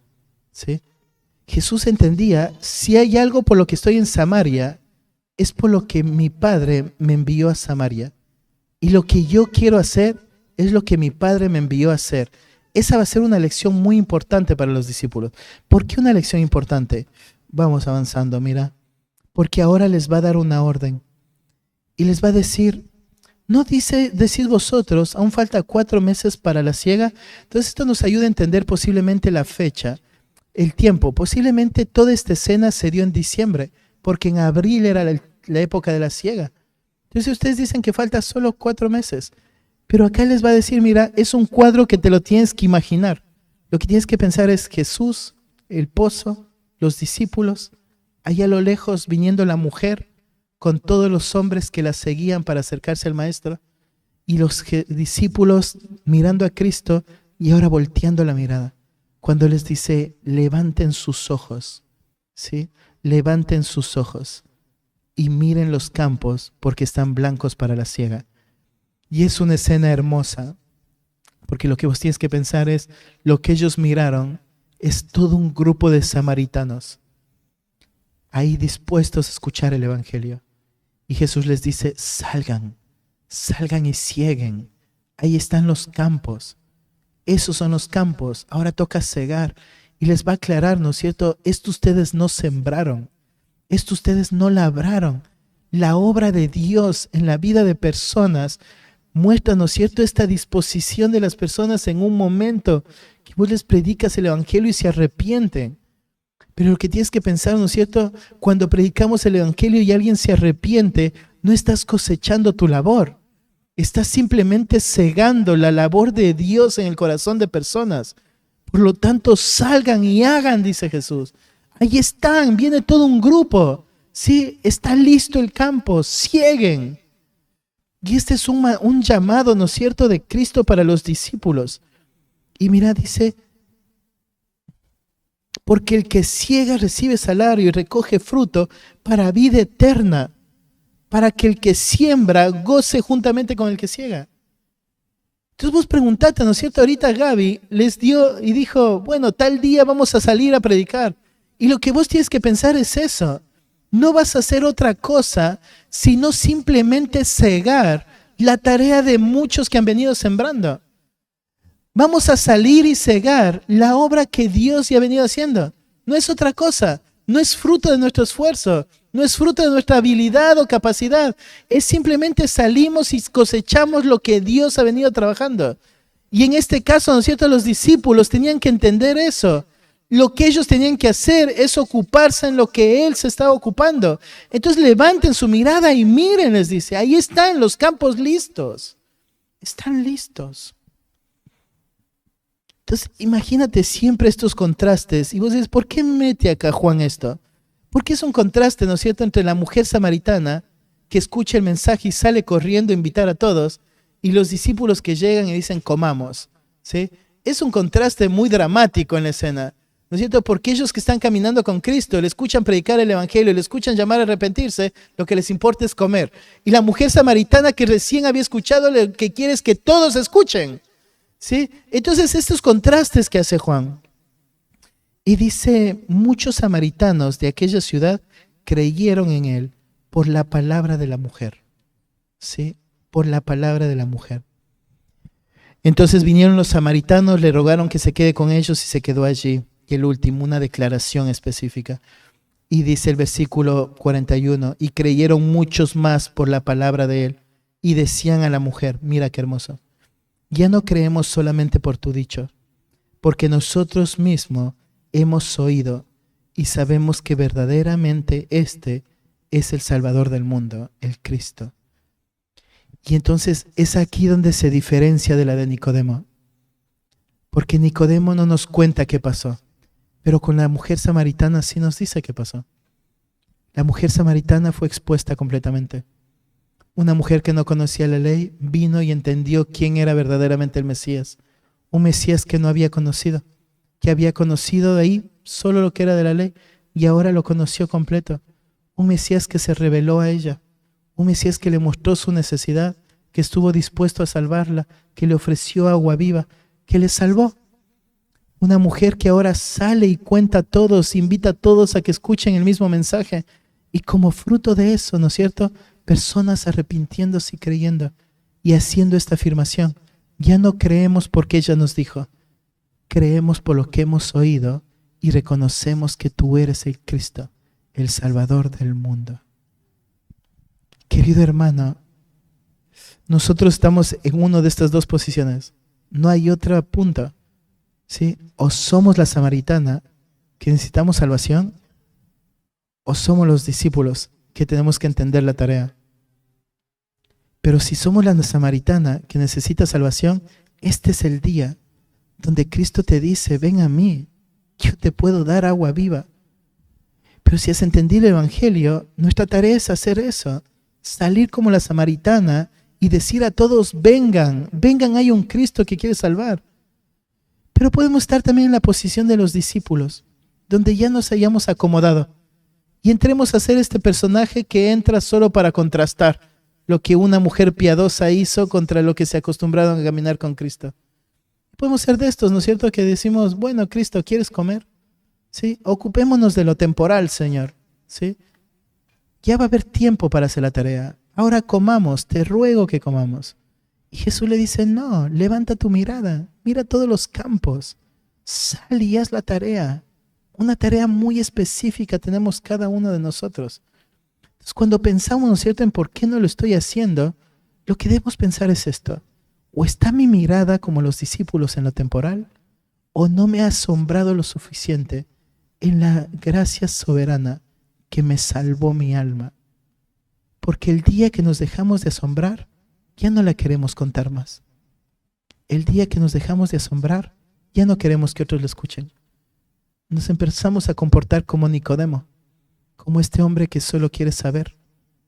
¿Sí? Jesús entendía, si hay algo por lo que estoy en Samaria, es por lo que mi Padre me envió a Samaria. Y lo que yo quiero hacer es lo que mi Padre me envió a hacer. Esa va a ser una lección muy importante para los discípulos. ¿Por qué una lección importante? Vamos avanzando, mira. Porque ahora les va a dar una orden. Y les va a decir... No decid vosotros, aún falta 4 meses para la siega. Entonces esto nos ayuda a entender posiblemente la fecha, el tiempo. Posiblemente toda esta escena se dio en diciembre, porque en abril era la época de la siega. Entonces ustedes dicen que falta solo 4 meses. Pero acá les va a decir, mira, es un cuadro que te lo tienes que imaginar. Lo que tienes que pensar es Jesús, el pozo, los discípulos, allá a lo lejos viniendo la mujer, con todos los hombres que la seguían para acercarse al maestro, y los discípulos mirando a Cristo y ahora volteando la mirada. Cuando les dice, levanten sus ojos, ¿sí? Levanten sus ojos y miren los campos porque están blancos para la siega. Y es una escena hermosa, porque lo que vos tienes que pensar es, lo que ellos miraron es todo un grupo de samaritanos ahí dispuestos a escuchar el evangelio. Y Jesús les dice, salgan y sieguen. Ahí están los campos. Esos son los campos. Ahora toca cegar. Y les va a aclarar, ¿no es cierto? Esto ustedes no sembraron. Esto ustedes no labraron. La obra de Dios en la vida de personas muestra, ¿no es cierto?, esta disposición de las personas en un momento que vos les predicas el evangelio y se arrepienten. Pero lo que tienes que pensar, ¿no es cierto? Cuando predicamos el evangelio y alguien se arrepiente, no estás cosechando tu labor. Estás simplemente cegando la labor de Dios en el corazón de personas. Por lo tanto, salgan y hagan, dice Jesús. Ahí están, viene todo un grupo. Sí, está listo el campo, sieguen. Y este es un llamado, ¿no es cierto?, de Cristo para los discípulos. Y mira, dice... Porque el que siega recibe salario y recoge fruto para vida eterna, para que el que siembra goce juntamente con el que siega. Entonces vos preguntate, ¿no es cierto? Ahorita Gaby les dio y dijo, bueno, tal día vamos a salir a predicar. Y lo que vos tienes que pensar es eso. No vas a hacer otra cosa sino simplemente cegar la tarea de muchos que han venido sembrando. Vamos a salir y cegar la obra que Dios ya ha venido haciendo. No es otra cosa. No es fruto de nuestro esfuerzo. No es fruto de nuestra habilidad o capacidad. Es simplemente salimos y cosechamos lo que Dios ha venido trabajando. Y en este caso, ¿no es cierto?, los discípulos tenían que entender eso. Lo que ellos tenían que hacer es ocuparse en lo que Él se estaba ocupando. Entonces levanten su mirada y miren, les dice, ahí están los campos listos. Están listos. Entonces imagínate siempre estos contrastes. Y vos dices, ¿por qué mete acá Juan esto? Porque es un contraste, ¿no es cierto?, entre la mujer samaritana que escucha el mensaje y sale corriendo a invitar a todos, y los discípulos que llegan y dicen, comamos, ¿sí? Es un contraste muy dramático en la escena, ¿no es cierto? Porque ellos que están caminando con Cristo, le escuchan predicar el evangelio, le escuchan llamar a arrepentirse, lo que les importa es comer. Y la mujer samaritana que recién había escuchado, lo que quiere es que todos escuchen, ¿sí? Entonces estos contrastes que hace Juan. Y dice, muchos samaritanos de aquella ciudad creyeron en él por la palabra de la mujer, ¿sí? Por la palabra de la mujer. Entonces vinieron los samaritanos, le rogaron que se quede con ellos y se quedó allí. Y el último, una declaración específica. Y dice el versículo 41, y creyeron muchos más por la palabra de él. Y decían a la mujer, mira qué hermoso, ya no creemos solamente por tu dicho, porque nosotros mismos hemos oído y sabemos que verdaderamente este es el Salvador del mundo, el Cristo. Y entonces es aquí donde se diferencia de la de Nicodemo. Porque Nicodemo no nos cuenta qué pasó, pero con la mujer samaritana sí nos dice qué pasó. La mujer samaritana fue expuesta completamente. Una mujer que no conocía la ley vino y entendió quién era verdaderamente el Mesías. Un Mesías que no había conocido, que había conocido de ahí solo lo que era de la ley y ahora lo conoció completo. Un Mesías que se reveló a ella. Un Mesías que le mostró su necesidad, que estuvo dispuesto a salvarla, que le ofreció agua viva, que le salvó. Una mujer que ahora sale y cuenta a todos, invita a todos a que escuchen el mismo mensaje. Y como fruto de eso, ¿no es cierto?, personas arrepintiéndose y creyendo y haciendo esta afirmación. Ya no creemos porque ella nos dijo, creemos por lo que hemos oído y reconocemos que tú eres el Cristo, el Salvador del mundo. Querido hermano, nosotros estamos en una de estas dos posiciones. No hay otra punta, ¿sí? O somos la samaritana que necesitamos salvación, o somos los discípulos que tenemos que entender la tarea. Pero si somos la samaritana que necesita salvación, este es el día donde Cristo te dice, ven a mí, yo te puedo dar agua viva. Pero si has entendido el Evangelio, nuestra tarea es hacer eso. Salir como la samaritana y decir a todos, vengan, vengan, hay un Cristo que quiere salvar. Pero podemos estar también en la posición de los discípulos, donde ya nos hayamos acomodado y entremos a ser este personaje que entra solo para contrastar lo que una mujer piadosa hizo contra lo que se acostumbraron a caminar con Cristo. Podemos ser de estos, ¿no es cierto?, que decimos, bueno, Cristo, ¿quieres comer? ¿Sí? Ocupémonos de lo temporal, Señor. ¿Sí? Ya va a haber tiempo para hacer la tarea. Ahora comamos, te ruego que comamos. Y Jesús le dice, no, levanta tu mirada, mira todos los campos, sal y haz la tarea. Una tarea muy específica tenemos cada uno de nosotros. Entonces, cuando pensamos, ¿no es cierto?, en por qué no lo estoy haciendo, lo que debemos pensar es esto. O está mi mirada como los discípulos en lo temporal, o no me ha asombrado lo suficiente en la gracia soberana que me salvó mi alma. Porque el día que nos dejamos de asombrar, ya no la queremos contar más. El día que nos dejamos de asombrar, ya no queremos que otros lo escuchen. Nos empezamos a comportar como Nicodemo, como este hombre que solo quiere saber,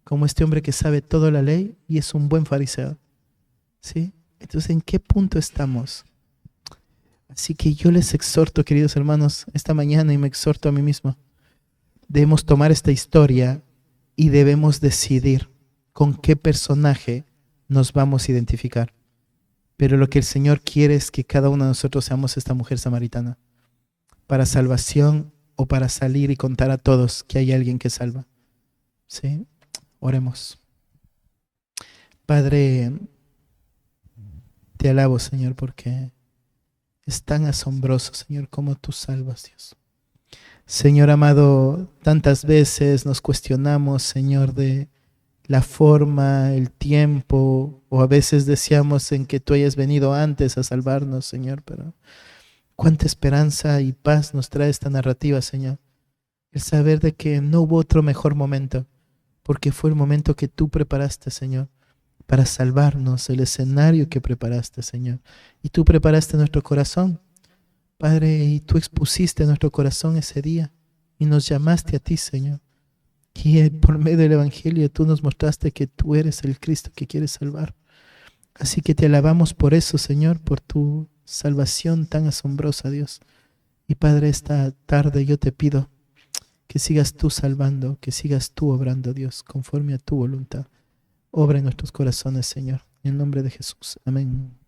como este hombre que sabe toda la ley y es un buen fariseo. ¿Sí? Entonces, ¿en qué punto estamos? Así que yo les exhorto, queridos hermanos, esta mañana, y me exhorto a mí mismo, debemos tomar esta historia y debemos decidir con qué personaje nos vamos a identificar. Pero lo que el Señor quiere es que cada uno de nosotros seamos esta mujer samaritana, para salvación o para salir y contar a todos que hay alguien que salva. ¿Sí? Oremos. Padre, te alabo, Señor, porque es tan asombroso, Señor, como tú salvas, Dios. Señor amado, tantas veces nos cuestionamos, Señor, de la forma, el tiempo, o a veces deseamos en que tú hayas venido antes a salvarnos, Señor, pero cuánta esperanza y paz nos trae esta narrativa, Señor. El saber de que no hubo otro mejor momento, porque fue el momento que tú preparaste, Señor, para salvarnos, el escenario que preparaste, Señor. Y tú preparaste nuestro corazón, Padre, y tú expusiste nuestro corazón ese día y nos llamaste a ti, Señor. Y por medio del Evangelio tú nos mostraste que tú eres el Cristo que quieres salvar. Así que te alabamos por eso, Señor, por tu salvación tan asombrosa, Dios. Y Padre, esta tarde yo te pido que sigas tú salvando, que sigas tú obrando, Dios, conforme a tu voluntad. Obra en nuestros corazones, Señor. En el nombre de Jesús. Amén.